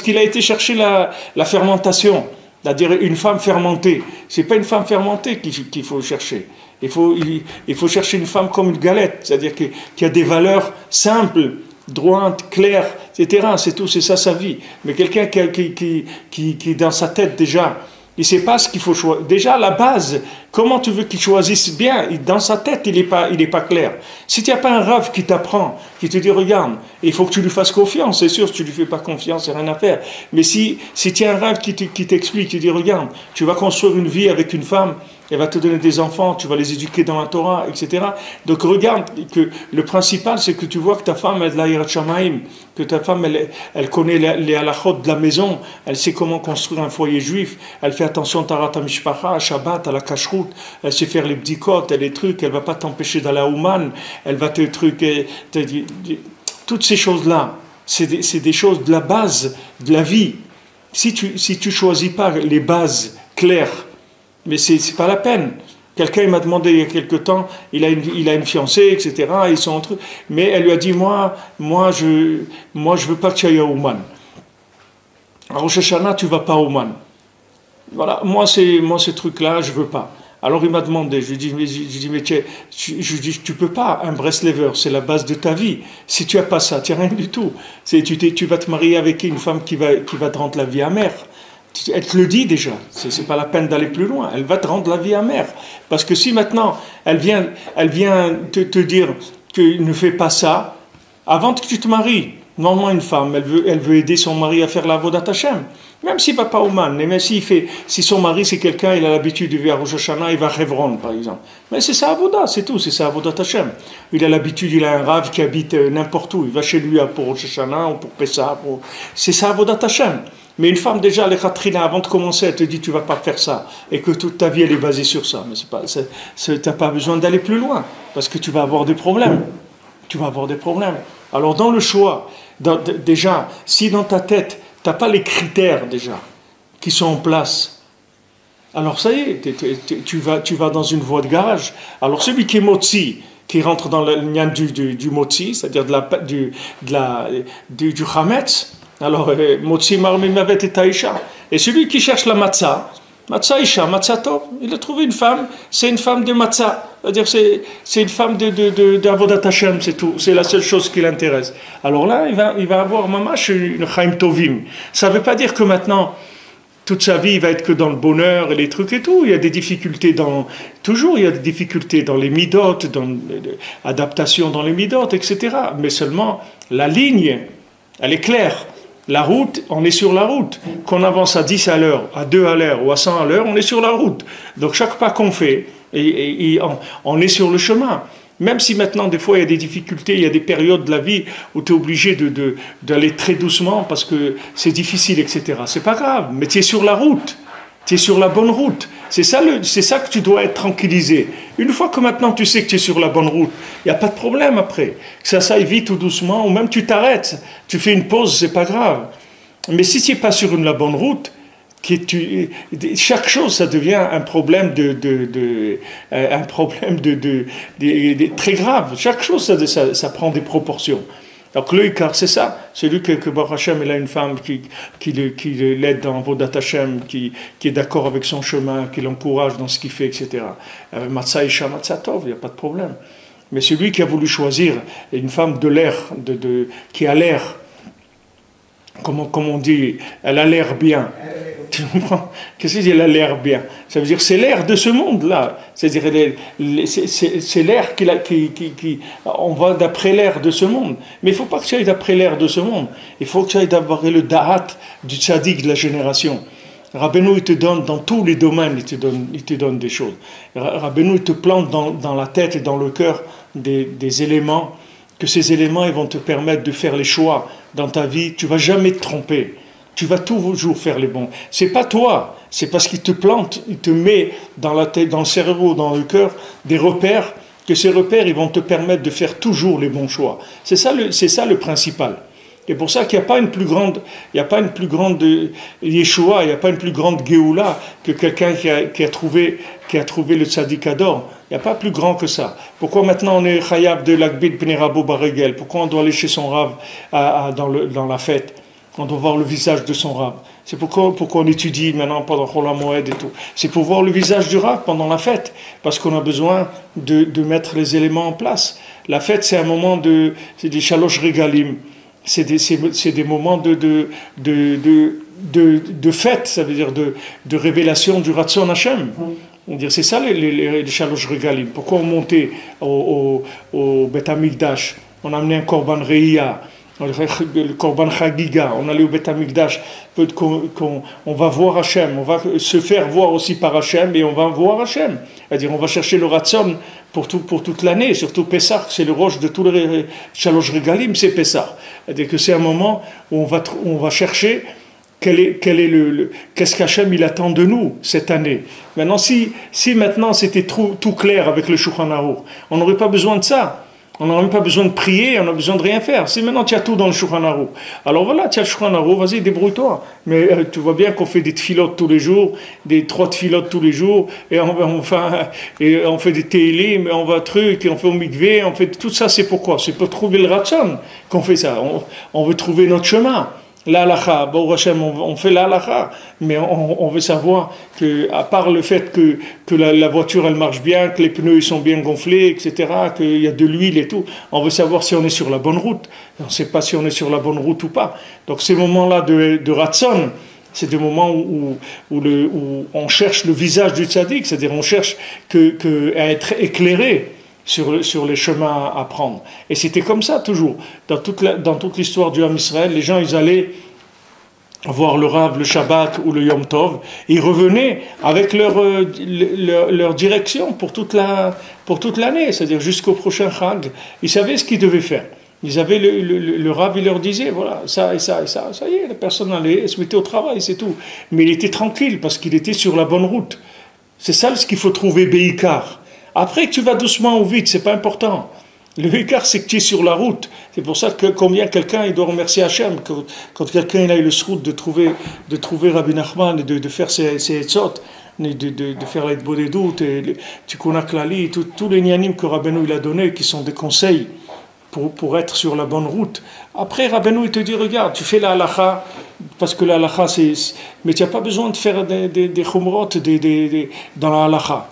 qu'il a été chercher la fermentation. C'est-à-dire une femme fermentée. C'est pas une femme fermentée qu'il faut chercher. Il faut chercher une femme comme une galette, c'est-à-dire qui a des valeurs simples, droites, claires, etc. C'est tout, c'est ça sa vie. Mais quelqu'un qui dans sa tête déjà, il ne sait pas ce qu'il faut choisir. Déjà, la base, comment tu veux qu'il choisisse bien? Dans sa tête, il n'est pas clair. Si tu n'as pas un rave qui t'apprend, qui te dit, regarde, il faut que tu lui fasses confiance, c'est sûr, si tu ne lui fais pas confiance, il n'y a rien à faire. Mais si tu as un rave qui t'explique, qui te dit, regarde, tu vas construire une vie avec une femme, elle va te donner des enfants, tu vas les éduquer dans la Torah, etc. Donc regarde, que le principal, c'est que tu vois que ta femme, elle a de la Yirat Shamayim, que ta femme, elle connaît les halachot de la maison, elle sait comment construire un foyer juif, elle fait attention à Tarat HaMishpacha, à Shabbat, à la kashrut, elle sait faire les bdikot, elle les trucs, elle ne va pas t'empêcher d'aller à Ouman, elle va te truquer, toutes ces choses-là, c'est des choses de la base de la vie. Si tu choisis pas les bases claires, mais c'est pas la peine. Quelqu'un m'a demandé il y a quelque temps, il a une fiancée, etc. Ils sont entre eux, mais elle lui a dit moi je veux pas que tu ailles à Ouman. À Rosh Hashanah, tu vas pas à Ouman. Voilà, moi ces trucs-là, je veux pas. Alors il m'a demandé, je lui dis mais tu peux pas, un Breslever, c'est la base de ta vie. Si tu as pas ça, tu n'as rien du tout. Tu vas te marier avec une femme qui va te rendre la vie amère. Elle te le dit déjà, c'est pas la peine d'aller plus loin, elle va te rendre la vie amère. Parce que si maintenant elle vient te dire que ne fais pas ça, avant que tu te maries, normalement une femme, elle veut aider son mari à faire la Avodat Hashem. Même s'il ne va pas au Man, mais si son mari c'est quelqu'un, il a l'habitude de vivre à Rosh Hashanah, il va à Hebron par exemple. Mais c'est sa Avodah, c'est tout, c'est sa Avodat Hashem. Il a l'habitude, il a un rave qui habite n'importe où, il va chez lui pour Rosh Hashanah ou pour Pessah, c'est sa Avodat Hashem. Mais une femme déjà, les Khatrina, avant de commencer, elle te dit tu ne vas pas faire ça, et que toute ta vie elle est basée sur ça. Mais tu n'as pas besoin d'aller plus loin, parce que tu vas avoir des problèmes. tu vas avoir des problèmes. Alors dans le choix, déjà, si dans ta tête, tu n'as pas les critères déjà qui sont en place, alors ça y est, tu vas dans une voie de garage. Alors celui qui est motzi, qui rentre dans le lien du motzi, c'est-à-dire du chametz, alors motzi marmimavet et taïcha. Et celui qui cherche la matzah, matzah isha, matzah tov, il a trouvé une femme, c'est une femme de matzah. C'est-à-dire c'est une femme d'Avodat Hashem, c'est tout. C'est la seule chose qui l'intéresse. Alors là, il va avoir mamash une chaim tovim. Ça ne veut pas dire que maintenant, toute sa vie, il va être que dans le bonheur et les trucs et tout. Il y a des difficultés toujours il y a des difficultés dans les midot, dans l'adaptation dans les midot, etc. Mais seulement, la ligne, elle est claire. La route, on est sur la route. Qu'on avance à 10 à l'heure, à 2 à l'heure ou à 100 à l'heure, on est sur la route. Donc chaque pas qu'on fait, on est sur le chemin. Même si maintenant, des fois, il y a des difficultés, il y a des périodes de la vie où tu es obligé d'aller très doucement parce que c'est difficile, etc. C'est pas grave, mais tu es sur la route. Tu es sur la bonne route. C'est ça que tu dois être tranquillisé. Une fois que maintenant tu sais que tu es sur la bonne route, il n'y a pas de problème après. Que ça aille vite ou doucement, ou même tu t'arrêtes, tu fais une pause, c'est pas grave. Mais si tu n'es pas sur la bonne route, chaque chose, ça devient un problème très grave. Chaque chose, ça prend des proportions. Donc le Ikar, c'est ça. C'est lui que Baruch Hashem, il a une femme qui l'aide dans Vodat Hashem, qui est d'accord avec son chemin, qui l'encourage dans ce qu'il fait, etc. Matzah Isha, Matzah Tov, il n'y a pas de problème. Mais celui qui a voulu choisir une femme de l'air, qui a l'air, comme on dit, elle a l'air bien. Qu'est-ce que c'est, elle a l'air bien? Ça veut dire c'est l'air de ce monde-là. C'est-à-dire c'est l'air on va d'après l'air de ce monde. Mais il ne faut pas que tu ailles d'après l'air de ce monde. Il faut que tu ailles d'avoir le da'at du tzaddik de la génération. Rabbeinu, il te donne dans tous les domaines, il te donne des choses. Rabbeinu, il te plante dans la tête et dans le cœur des éléments, que ces éléments ils vont te permettre de faire les choix dans ta vie. Tu ne vas jamais te tromper. Tu vas toujours faire les bons. C'est pas toi, c'est parce qu'il te plante, il te met dans la tête, dans le cerveau, dans le cœur, des repères, que ces repères, ils vont te permettre de faire toujours les bons choix. C'est ça le principal. Et pour ça qu'il n'y a pas une plus grande, Yeshua, il n'y a pas une plus grande Géoula que quelqu'un qui a trouvé le tzadikador. Il n'y a pas plus grand que ça. Pourquoi maintenant on est chayab de l'akbid bnei rabo baregel? Pourquoi on doit aller chez son rav dans la fête? On doit voir le visage de son rav. C'est pourquoi on étudie maintenant pendant Chol HaMoed et tout. C'est pour voir le visage du rav pendant la fête. Parce qu'on a besoin de mettre les éléments en place. La fête, c'est un moment c'est des shalosh regalim. C'est des moments de fête, ça veut dire de révélation du Ratzon Hashem. C'est ça les shalosh regalim. Pourquoi on montait au Beth Amikdash? On a amené un korban reïa. Le Korban Chagiga, on allait au Beth Amikdash, on va voir Hachem, on va se faire voir aussi par Hachem et on va voir Hachem. C'est-à-dire on va chercher le Ratzon pour toute l'année, surtout Pessah, c'est le roche de tous les Shalosh Regalim, c'est Pessah. C'est-à-dire que c'est un moment où on va chercher qu'est-ce qu'Hachem il attend de nous cette année. Maintenant, si maintenant c'était tout clair avec le Shulchan Aruch, on n'aurait pas besoin de ça. On n'a même pas besoin de prier, on n'a besoin de rien faire. Si maintenant tu as tout dans le Shulchan Aruch, alors voilà, tu as le Shulchan Aruch, vas-y, débrouille-toi. Mais tu vois bien qu'on fait des tfilotes tous les jours, des 3 tfilotes tous les jours, et on fait des télim, on va truc, et on fait au mikvé, on fait tout ça, c'est pourquoi? C'est pour trouver le Ratzon qu'on fait ça. On veut trouver notre chemin. L'alacha, bon Hachem, on fait l'alacha, mais on veut savoir que, à part le fait que la voiture elle marche bien, que les pneus ils sont bien gonflés, etc., qu'il y a de l'huile et tout, on veut savoir si on est sur la bonne route. On ne sait pas si on est sur la bonne route ou pas. Donc ces moments-là de Ratzon, c'est des moments où on cherche le visage du tzaddik, c'est-à-dire on cherche à être éclairé sur les chemins à prendre. Et c'était comme ça toujours. Dans toute l'histoire du Ham Israël, les gens ils allaient voir le Rav le Shabbat ou le Yom Tov, et ils revenaient avec leur direction pour toute l'année, c'est-à-dire jusqu'au prochain Chag. Ils savaient ce qu'ils devaient faire. Ils avaient le Rav, il leur disait, voilà, ça et ça et ça, ça y est, la personne allait se mettait au travail, c'est tout. Mais il était tranquille parce qu'il était sur la bonne route. C'est ça ce qu'il faut trouver Beikar. Après que tu vas doucement ou vite, c'est pas important. Le écart, c'est que tu es sur la route. C'est pour ça que combien quelqu'un il doit remercier Hachem quand quelqu'un il a eu le srout de trouver Rabbi Nachman et de faire ses etzot, de faire l'aide des doutes, tu connais Klali, tous les nianim que Rabbeinu il a donné, qui sont des conseils pour être sur la bonne route. Après, Rabbeinu il te dit, regarde, tu fais la halacha, parce que la halacha c'est... Mais tu n'as pas besoin de faire des chumrot dans la halacha.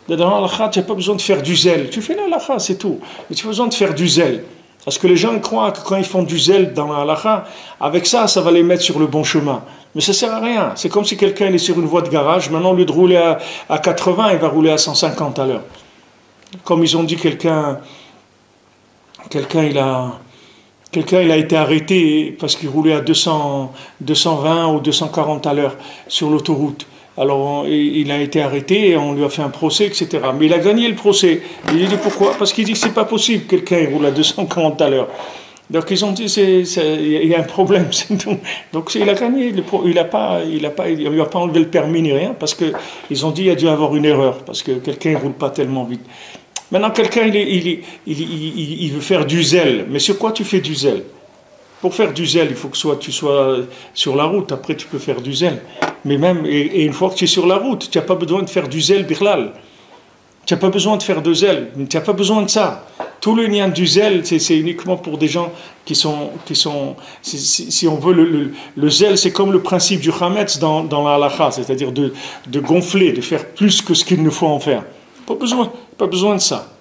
Dans la halakha, tu n'as pas besoin de faire du zèle. Tu fais la halakha, c'est tout. Mais tu as besoin de faire du zèle. Parce que les gens croient que quand ils font du zèle dans la halakha, avec ça, ça va les mettre sur le bon chemin. Mais ça ne sert à rien. C'est comme si quelqu'un est sur une voie de garage. Maintenant, au lieu de rouler à 80, il va rouler à 150 à l'heure. Comme ils ont dit, quelqu'un il a été arrêté parce qu'il roulait à 220 ou 240 à l'heure sur l'autoroute. Alors il a été arrêté et on lui a fait un procès, etc. Mais il a gagné le procès. Il a dit pourquoi? Parce qu'il dit que c'est pas possible que quelqu'un roule à 240 à l'heure. Donc ils ont dit il y a un problème, c'est tout. Donc il a gagné. On lui a pas enlevé le permis ni rien parce que ils ont dit il y a dû avoir une erreur parce que quelqu'un ne roule pas tellement vite. Maintenant quelqu'un il veut faire du zèle. Mais sur quoi tu fais du zèle? Pour faire du zèle, il faut que tu sois sur la route. Après, tu peux faire du zèle. Mais même, et une fois que tu es sur la route, tu n'as pas besoin de faire du zèle birlal. Tu n'as pas besoin de faire de zèle. Tu n'as pas besoin de ça. Tout le lien du zèle, c'est uniquement pour des gens qui sont si on veut, le zèle, c'est comme le principe du chametz dans la halakha, c'est-à-dire de gonfler, de faire plus que ce qu'il ne faut en faire. Pas besoin de ça.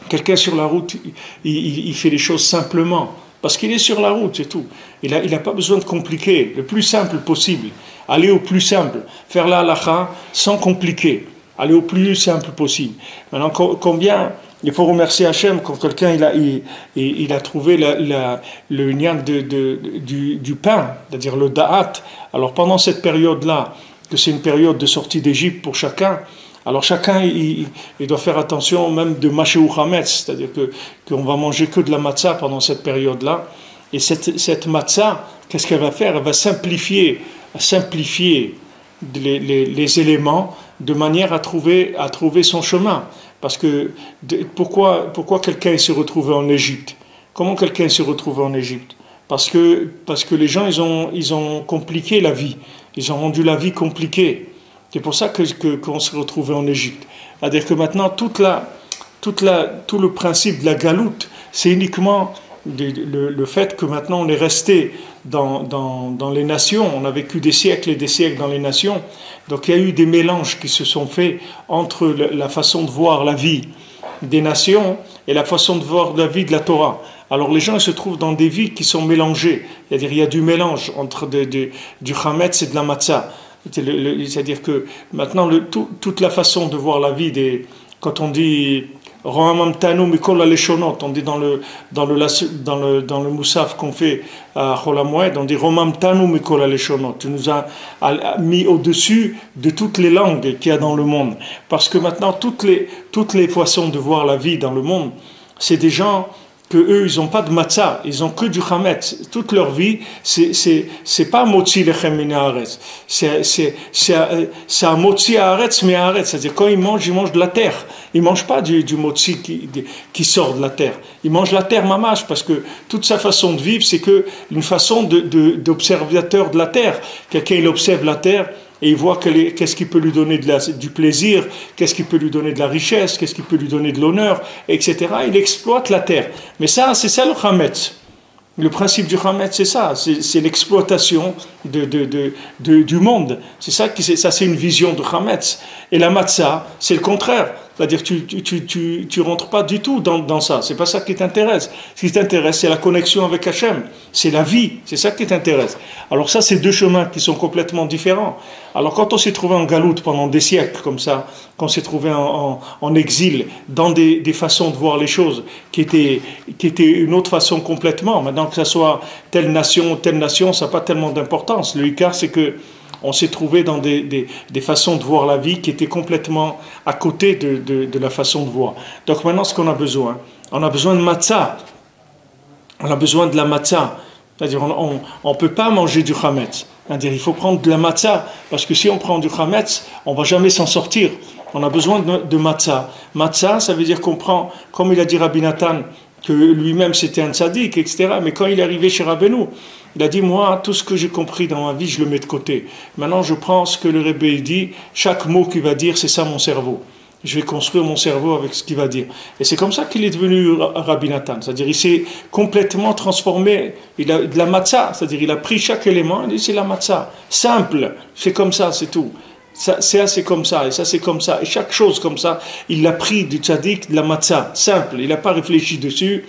Quelqu'un sur la route, il fait les choses simplement. Parce qu'il est sur la route, c'est tout. Il n'a pas besoin de compliquer. Le plus simple possible. Aller au plus simple. Faire la halakha sans compliquer. Aller au plus simple possible. Maintenant, combien il faut remercier Hachem quand quelqu'un il a trouvé le lien du pain, c'est-à-dire le da'at. Alors pendant cette période-là, que c'est une période de sortie d'Égypte pour chacun, alors chacun il doit faire attention même de Mashéou Hametz, c'est-à-dire qu'on va manger que de la matzah pendant cette période-là. Et cette matzah, qu'est-ce qu'elle va faire? Elle va simplifier les éléments de manière à trouver son chemin. Parce que pourquoi quelqu'un s'est retrouvé en Égypte? Comment quelqu'un s'est retrouvé en Égypte? Parce que les gens ils ont compliqué la vie. Ils ont rendu la vie compliquée. C'est pour ça qu'on s'est retrouvé en Égypte. C'est-à-dire que maintenant, tout le principe de la galoute, c'est uniquement le fait que maintenant on est resté dans les nations, on a vécu des siècles et des siècles dans les nations, donc il y a eu des mélanges qui se sont faits entre la façon de voir la vie des nations et la façon de voir la vie de la Torah. Alors les gens se trouvent dans des vies qui sont mélangées, c'est-à-dire il y a du mélange entre du chametz et de la matzah. C'est-à-dire que maintenant toute la façon de voir la vie quand on dit Romam Tanu Mikol Aleshonot, on dit dans le Moussaf qu'on fait à Chol HaMoed, on dit Romam Tanu Mikol Aleshonot. Tu nous as mis au-dessus de toutes les langues qu'il y a dans le monde, parce que maintenant toutes les façons de voir la vie dans le monde, c'est des gens que eux ils n'ont pas de matzah, ils ont que du chametz. Toute leur vie, c'est pas motzi lechem min haaretz, c'est un motzi haaretz mi haaretz, c'est-à-dire quand ils mangent de la terre. Ils mangent pas du motzi qui sort de la terre. Ils mangent la terre mamash, parce que toute sa façon de vivre, c'est que une façon d'observateur de la terre. Quelqu'un il observe la terre. Et il voit qu'est-ce qui peut lui donner du plaisir, qu'est-ce qui peut lui donner de la richesse, qu'est-ce qui peut lui donner de l'honneur, etc. Il exploite la terre. Mais c'est ça le chametz. Le principe du chametz, c'est ça. C'est l'exploitation du monde. C'est ça c'est une vision de chametz. Et la matzah, c'est le contraire. C'est-à-dire tu rentres pas du tout dans ça. C'est pas ça qui t'intéresse. Ce qui t'intéresse, c'est la connexion avec Hachem. C'est la vie. C'est ça qui t'intéresse. Alors ça, c'est deux chemins qui sont complètement différents. Alors quand on s'est trouvé en galoute pendant des siècles comme ça, quand on s'est trouvé en exil, dans des façons de voir les choses qui étaient une autre façon complètement. Maintenant que ça soit telle nation, ça n'a pas tellement d'importance. Le hikar, c'est que on s'est trouvé dans des façons de voir la vie qui étaient complètement à côté de la façon de voir. Donc maintenant, ce qu'on a besoin de matzah. On a besoin de la matzah. C'est-à-dire, on ne peut pas manger du chametz. C'est-à-dire, il faut prendre de la matzah, parce que si on prend du chametz, on ne va jamais s'en sortir. On a besoin de matzah. Matzah, ça veut dire qu'on prend, comme il a dit Rabbi Nathan, que lui-même c'était un tzaddik, etc. Mais quand il est arrivé chez Rabbeinu, il a dit, moi, tout ce que j'ai compris dans ma vie, je le mets de côté. Maintenant, je prends ce que le Rebbe dit, chaque mot qu'il va dire, c'est ça mon cerveau. Je vais construire mon cerveau avec ce qu'il va dire. Et c'est comme ça qu'il est devenu Rabbi Nathan. C'est-à-dire, il s'est complètement transformé. Il a de la matzah, c'est-à-dire, il a pris chaque élément, il dit, c'est la matzah. Simple, c'est comme ça, c'est tout. Ça, c'est comme ça, et ça, c'est comme ça. Et chaque chose comme ça, il l'a pris du tzaddik, de la matzah. Simple, il n'a pas réfléchi dessus,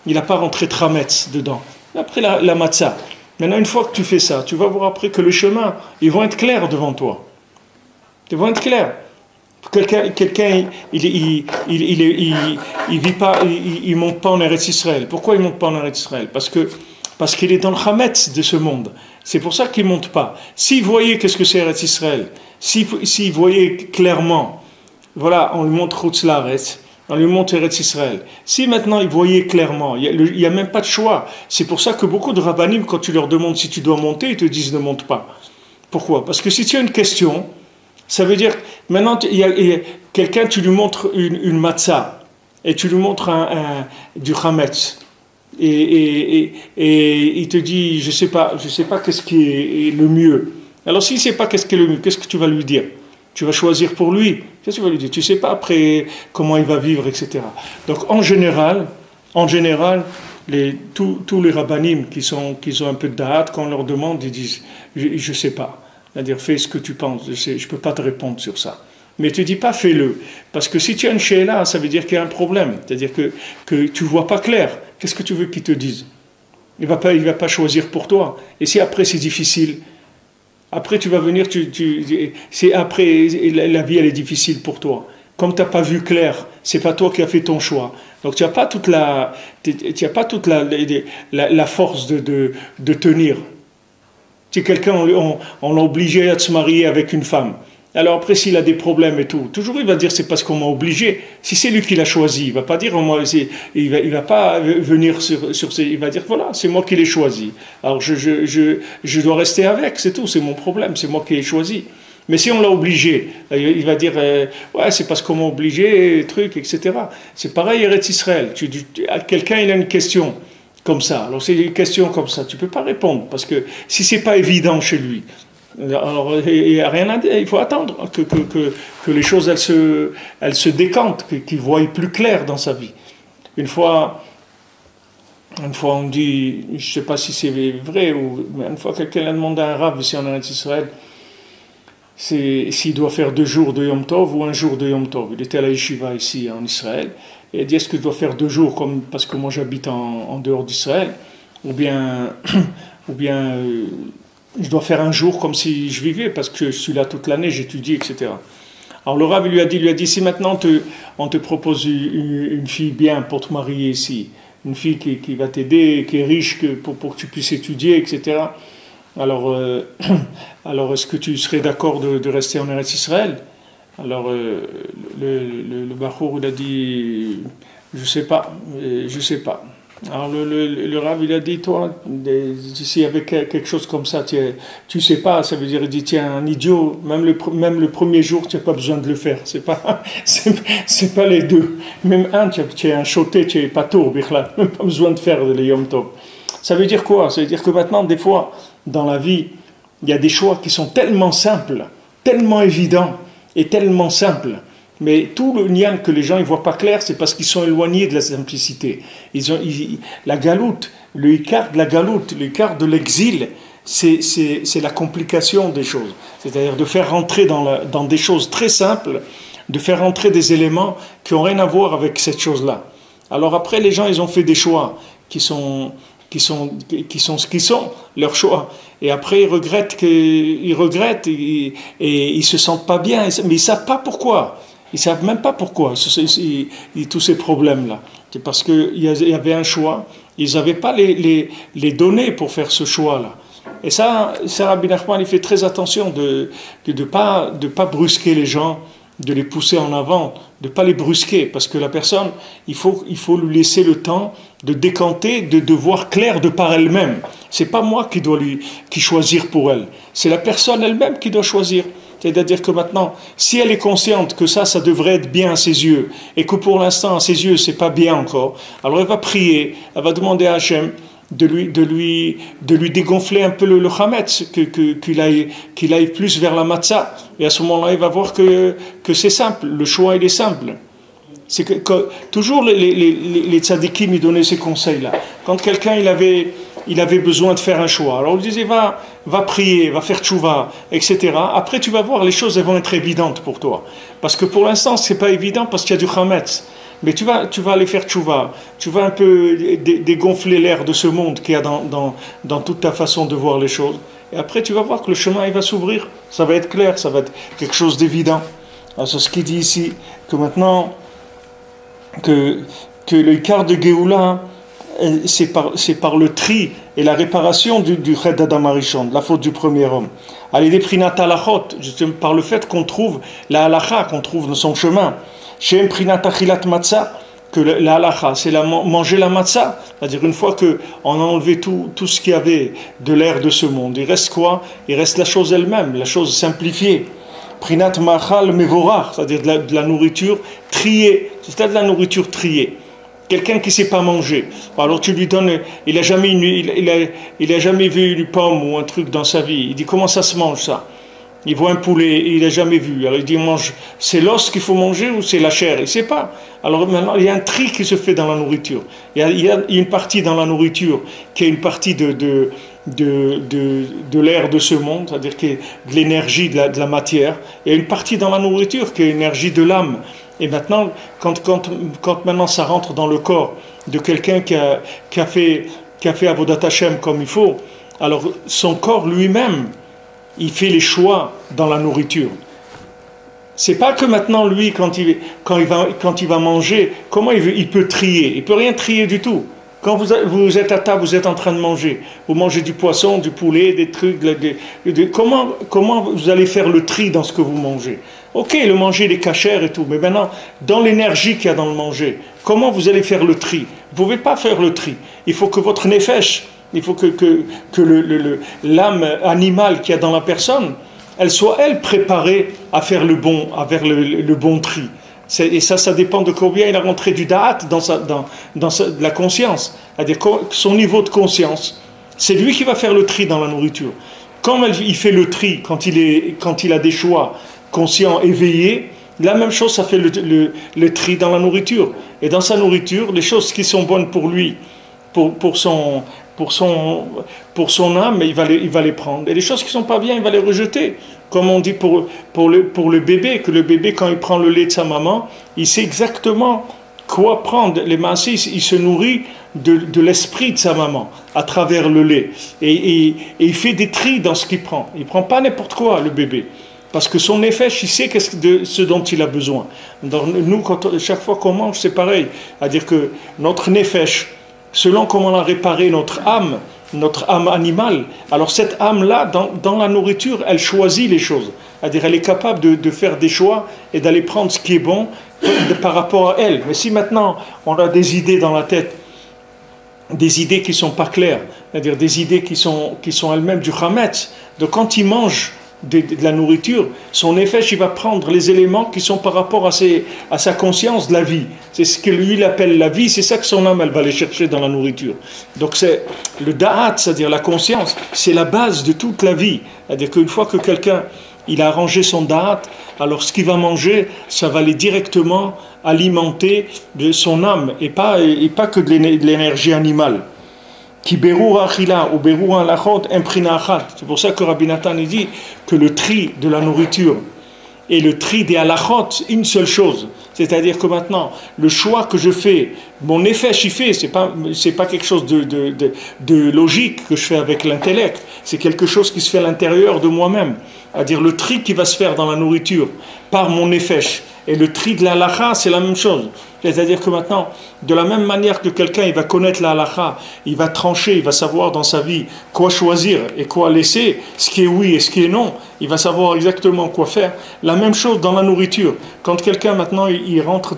il n'a pas rentré trametz dedans. Il a pris la matzah. Maintenant, une fois que tu fais ça, tu vas voir après que le chemin, ils vont être clairs devant toi. Ils vont être clairs. Quelqu'un, il vit pas, il monte pas en Eretz Israël. Pourquoi il monte pas en Eretz Israël? Parce qu'il est dans le chametz de ce monde. C'est pour ça qu'il monte pas. S'il voyait qu'est-ce que c'est Eretz Israël, s'il voyait clairement, voilà, on lui montre Chutz La'aretz, on lui montre Eretz Israël. Si maintenant il voyait clairement, il n'y a même pas de choix. C'est pour ça que beaucoup de rabbanim, quand tu leur demandes si tu dois monter, ils te disent ne monte pas. Pourquoi? Parce que si tu as une question, ça veut dire, maintenant, il y a quelqu'un, tu lui montres une matzah, et tu lui montres du chametz, et il te dit, je sais pas qu'est-ce qui est le mieux. Alors, s'il ne sait pas qu'est-ce qui est le mieux, qu'est-ce que tu vas lui dire? Tu vas choisir pour lui. Qu'est-ce que tu vas lui dire? Tu ne sais pas après comment il va vivre, etc. Donc, en général, tous les rabbanim qui ont un peu de da'at, quand on leur demande, ils disent, je ne sais pas. C'est-à-dire, fais ce que tu penses, je ne peux pas te répondre sur ça. Mais tu ne dis pas, fais-le. Parce que si tu as une she'ela, ça veut dire qu'il y a un problème. C'est-à-dire que tu ne vois pas clair. Qu'est-ce que tu veux qu'il te dise? Il ne va pas choisir pour toi. Et si après c'est difficile, après tu vas venir, après la vie elle est difficile pour toi. Comme tu n'as pas vu clair, c'est pas toi qui as fait ton choix. Donc tu n'as pas toute la force de tenir. Si quelqu'un, on l'a obligé à se marier avec une femme. Alors après, s'il a des problèmes et tout, toujours il va dire c'est parce qu'on m'a obligé. Si c'est lui qui l'a choisi, il va pas dire il va pas venir il va dire voilà, c'est moi qui l'ai choisi. Alors je dois rester avec, c'est tout, c'est mon problème, c'est moi qui l'ai choisi. Mais si on l'a obligé, il va dire ouais, c'est parce qu'on m'a obligé, truc, etc. C'est pareil, Eretz Israël. Quelqu'un il a une question comme ça. Alors c'est une question comme ça, tu peux pas répondre parce que si c'est pas évident chez lui. Alors, il n'y a rien à dire, il faut attendre que les choses elles se décantent, qu'il voie plus clair dans sa vie. Une fois on dit, je ne sais pas si c'est vrai, mais une fois quelqu'un a demandé à un rav ici en Eretz Israël, s'il doit faire 2 jours de Yom Tov ou 1 jour de Yom Tov. Il était à la yeshiva ici en Israël, et il a dit est-ce que je dois faire 2 jours parce que moi j'habite en dehors d'Israël, ou bien je dois faire 1 jour comme si je vivais, parce que je suis là toute l'année, j'étudie, etc. Alors le Rav lui a dit, si maintenant on te propose une fille bien pour te marier ici, une fille qui va t'aider, qui est riche pour que tu puisses étudier, etc. Alors est-ce que tu serais d'accord de rester en Eretz Israël? Alors le Bachour il a dit, je sais pas. Alors le Rav il a dit toi s'il y avait quelque chose comme ça tu sais pas, ça veut dire il dit tiens un idiot même le premier jour tu n'as pas besoin de le faire, c'est pas les 2, même tu es un choté, tu es pas tour même pas besoin de faire le Yom Tov. Ça veut dire quoi? Ça veut dire que maintenant des fois dans la vie il y a des choix qui sont tellement simples, tellement évidents et tellement simples. Mais tout le nian que les gens ne voient pas clair, c'est parce qu'ils sont éloignés de la simplicité. La galoute, le écart de la galoute, l'écart de l'exil, c'est la complication des choses. C'est-à-dire de faire rentrer dans des choses très simples, de faire rentrer des éléments qui n'ont rien à voir avec cette chose-là. Alors après, les gens, ils ont fait des choix qui sont ce qu'ils sont, leur choix. Et après, ils regrettent et ils se sentent pas bien, mais ils ne savent pas pourquoi. Ils ne savent même pas pourquoi, tous ces problèmes-là. C'est parce qu'il y avait un choix, ils n'avaient pas les données pour faire ce choix-là. Et ça Rabbi Nachman, il fait très attention de pas brusquer les gens de les pousser en avant, de ne pas les brusquer, parce que la personne, il faut lui laisser le temps de décanter, de voir clair de par elle-même. C'est pas moi qui choisir pour elle, c'est la personne elle-même qui doit choisir. C'est-à-dire que maintenant, si elle est consciente que ça devrait être bien à ses yeux, et que pour l'instant, à ses yeux, c'est pas bien encore, alors elle va prier, elle va demander à Hachem de lui dégonfler un peu le chametz, qu'il aille plus vers la matzah. Et à ce moment-là, il va voir que c'est simple, le choix, il est simple. C'est toujours les tzadikim lui donnaient ces conseils-là. Quand quelqu'un, il avait besoin de faire un choix, alors on lui disait, va prier, va faire tchouva, etc. Après, tu vas voir, les choses, elles vont être évidentes pour toi. Parce que pour l'instant, c'est pas évident, parce qu'il y a du chametz. Mais tu vas aller faire tchouva, tu vas un peu dégonfler l'air de ce monde qu'il y a dans toute ta façon de voir les choses. Et après, tu vas voir que le chemin, il va s'ouvrir. Ça va être clair, ça va être quelque chose d'évident. C'est ce qu'il dit ici, que maintenant, que le quart de Géoula, c'est par le tri et la réparation du Ched Adam Arishon, de la faute du premier homme. Allez, des prinat halachot, par le fait qu'on trouve la halacha, qu'on trouve dans son chemin. Shem prinat achilat matzah, que la halacha, c'est manger la matzah. C'est-à-dire, une fois qu'on a enlevé tout ce qu'il y avait de l'air de ce monde, il reste quoi? Il reste la chose elle-même, la chose simplifiée. Prinat machal mevorach, c'est-à-dire de la nourriture triée. C'est-à-dire de la nourriture triée. Quelqu'un qui ne sait pas manger, alors tu lui donnes, il a jamais vu une pomme ou un truc dans sa vie. Il dit, comment ça se mange ça? Il voit un poulet, il n'a jamais vu. Alors il dit, c'est l'os qu'il faut manger ou c'est la chair? Il ne sait pas. Alors maintenant, il y a un tri qui se fait dans la nourriture. Il y a une partie dans la nourriture qui est une partie de l'air de ce monde, c'est-à-dire qui est de l'énergie, de la matière. Il y a une partie dans la nourriture qui est l'énergie de l'âme. Et maintenant, quand maintenant ça rentre dans le corps de quelqu'un qui a fait Avodat Hashem comme il faut, alors son corps lui-même, il fait les choix dans la nourriture. C'est pas que maintenant lui, quand il va manger, comment il peut trier? Il peut rien trier du tout. Quand vous êtes à table, vous êtes en train de manger. Vous mangez du poisson, du poulet, des trucs. Comment vous allez faire le tri dans ce que vous mangez? Ok, le manger, les cachères et tout, mais maintenant, dans l'énergie qu'il y a dans le manger, comment vous allez faire le tri? Vous ne pouvez pas faire le tri. Il faut que votre nefesh, il faut que l'âme animale qu'il y a dans la personne, elle soit, elle, préparée à faire le bon tri. Et ça dépend de combien il a rentré du da'at dans la conscience. C'est-à-dire son niveau de conscience. C'est lui qui va faire le tri dans la nourriture. Comme il fait le tri quand il a des choix conscients, éveillés, la même chose, ça fait le tri dans la nourriture. Et dans sa nourriture, les choses qui sont bonnes pour lui, pour son âme, il va les prendre. Et les choses qui ne sont pas bien, il va les rejeter. Comme on dit pour le bébé, que le bébé, quand il prend le lait de sa maman, il sait exactement quoi prendre. Les massis, il se nourrit de l'esprit de sa maman à travers le lait. Et il fait des tris dans ce qu'il prend. Il ne prend pas n'importe quoi, le bébé. Parce que son nefesh, il sait ce dont il a besoin. Donc, nous, chaque fois qu'on mange, c'est pareil. C'est-à-dire que notre nefesh, selon comment on a réparé notre âme animale, alors cette âme-là, dans la nourriture, elle choisit les choses. C'est-à-dire elle est capable de faire des choix et d'aller prendre ce qui est bon par rapport à elle. Mais si maintenant, on a des idées dans la tête, des idées qui ne sont pas claires, c'est-à-dire des idées qui sont elles-mêmes du chametz, donc quand il mange de la nourriture, son effet, il va prendre les éléments qui sont par rapport à sa conscience de la vie. C'est ce que lui il appelle la vie, c'est ça que son âme elle va aller chercher dans la nourriture. Donc c'est le da'at, c'est-à-dire la conscience, c'est la base de toute la vie. C'est-à-dire qu'une fois que quelqu'un il a arrangé son da'at, alors ce qu'il va manger, ça va aller directement alimenter de son âme et pas que de l'énergie animale. Qui berou achila ou berou alachot imprina achat. C'est pour ça que Rabbi Nathan dit que le tri de la nourriture et le tri des halachot, une seule chose. C'est-à-dire que maintenant, le choix que je fais, mon effet j'y fais, c'est pas quelque chose de logique que je fais avec l'intellect, c'est quelque chose qui se fait à l'intérieur de moi-même. c'est-à-dire le tri qui va se faire dans la nourriture par mon nefesh, et le tri de la halakha, c'est la même chose. C'est-à-dire que maintenant, de la même manière que quelqu'un il va connaître la halakha, il va trancher, il va savoir dans sa vie quoi choisir et quoi laisser, ce qui est oui et ce qui est non, il va savoir exactement quoi faire. La même chose dans la nourriture. Quand quelqu'un maintenant il rentre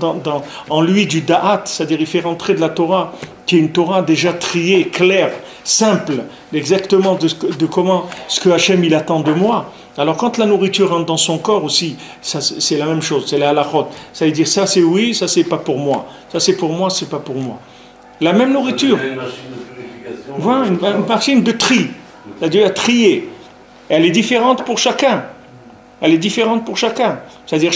en lui du da'at, c'est-à-dire il fait rentrer de la Torah, qui est une Torah déjà triée, claire, simple, exactement de comment ce que Hachem il attend de moi. Alors quand la nourriture rentre dans son corps aussi, c'est la même chose, c'est la halachot. Ça veut dire ça c'est oui, ça c'est pas pour moi. Ça c'est pour moi, c'est pas pour moi. La même nourriture. Voilà, une machine de tri. C'est-à-dire à trier. Elle est différente pour chacun. Elle est différente pour chacun. C'est-à-dire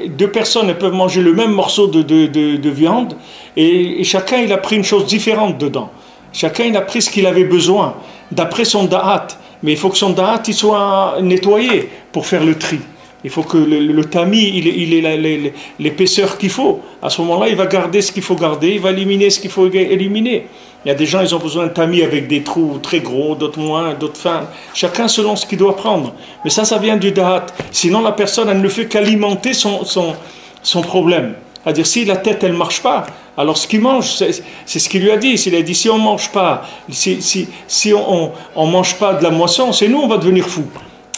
deux personnes elles peuvent manger le même morceau de viande et chacun il a pris une chose différente dedans. Chacun il a pris ce qu'il avait besoin d'après son da'at. Mais il faut que son da'at il soit nettoyé pour faire le tri. Il faut que le tamis il ait l'épaisseur qu'il faut. À ce moment-là, il va garder ce qu'il faut garder, il va éliminer ce qu'il faut éliminer. Il y a des gens, ils ont besoin de tamis avec des trous très gros, d'autres moins, d'autres fins. Chacun selon ce qu'il doit prendre. Mais ça vient du da'at. Sinon, la personne, elle ne fait qu'alimenter son problème. C'est-à-dire, si la tête, elle ne marche pas, alors ce qu'il mange, c'est ce qu'il lui a dit. Il a dit, si on ne mange pas, si on mange pas de la moisson, c'est nous, on va devenir fous.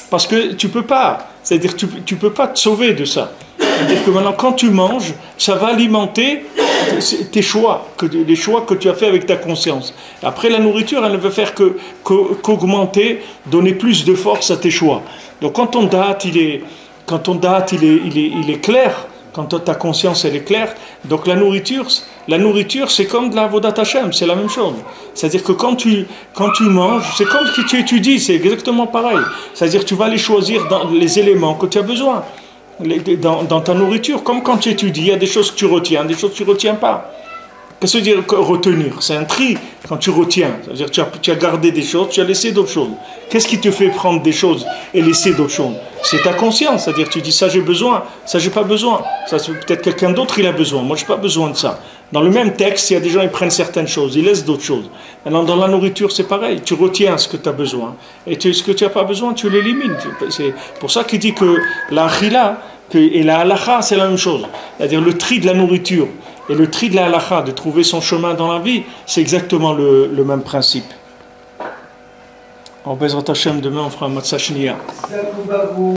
Parce que tu ne peux pas. C'est-à-dire, tu ne peux pas te sauver de ça. C'est-à-dire que maintenant, quand tu manges, ça va alimenter tes choix, les choix que tu as fait avec ta conscience. Après, la nourriture, elle ne veut faire qu'augmenter, donner plus de force à tes choix. Donc, quand ton da'at, il est clair, quand ta conscience elle est claire, donc la nourriture c'est comme de la Avodat Hashem, c'est la même chose. C'est-à-dire que quand tu manges, c'est comme que tu étudies, c'est exactement pareil. C'est-à-dire que tu vas aller choisir dans les éléments que tu as besoin, dans ta nourriture, comme quand tu étudies, il y a des choses que tu retiens, des choses que tu ne retiens pas. Qu'est-ce que ça veut dire retenir? C'est un tri quand tu retiens. C'est-à-dire que tu as gardé des choses, tu as laissé d'autres choses. Qu'est-ce qui te fait prendre des choses et laisser d'autres choses? C'est ta conscience. C'est-à-dire que tu dis ça j'ai besoin, ça j'ai pas besoin. Ça c'est peut-être quelqu'un d'autre il a besoin. Moi j'ai pas besoin de ça. Dans le même texte, il y a des gens qui prennent certaines choses, ils laissent d'autres choses. Maintenant dans la nourriture c'est pareil. Tu retiens ce que tu as besoin et ce que tu n'as pas besoin, tu l'élimines. C'est pour ça qu'il dit que la achila et la halakha c'est la même chose. C'est-à-dire le tri de la nourriture. Et le tri de la halakha, de trouver son chemin dans la vie, c'est exactement le même principe. En Bezrat Hashem, demain on fera un Matzah Shniya.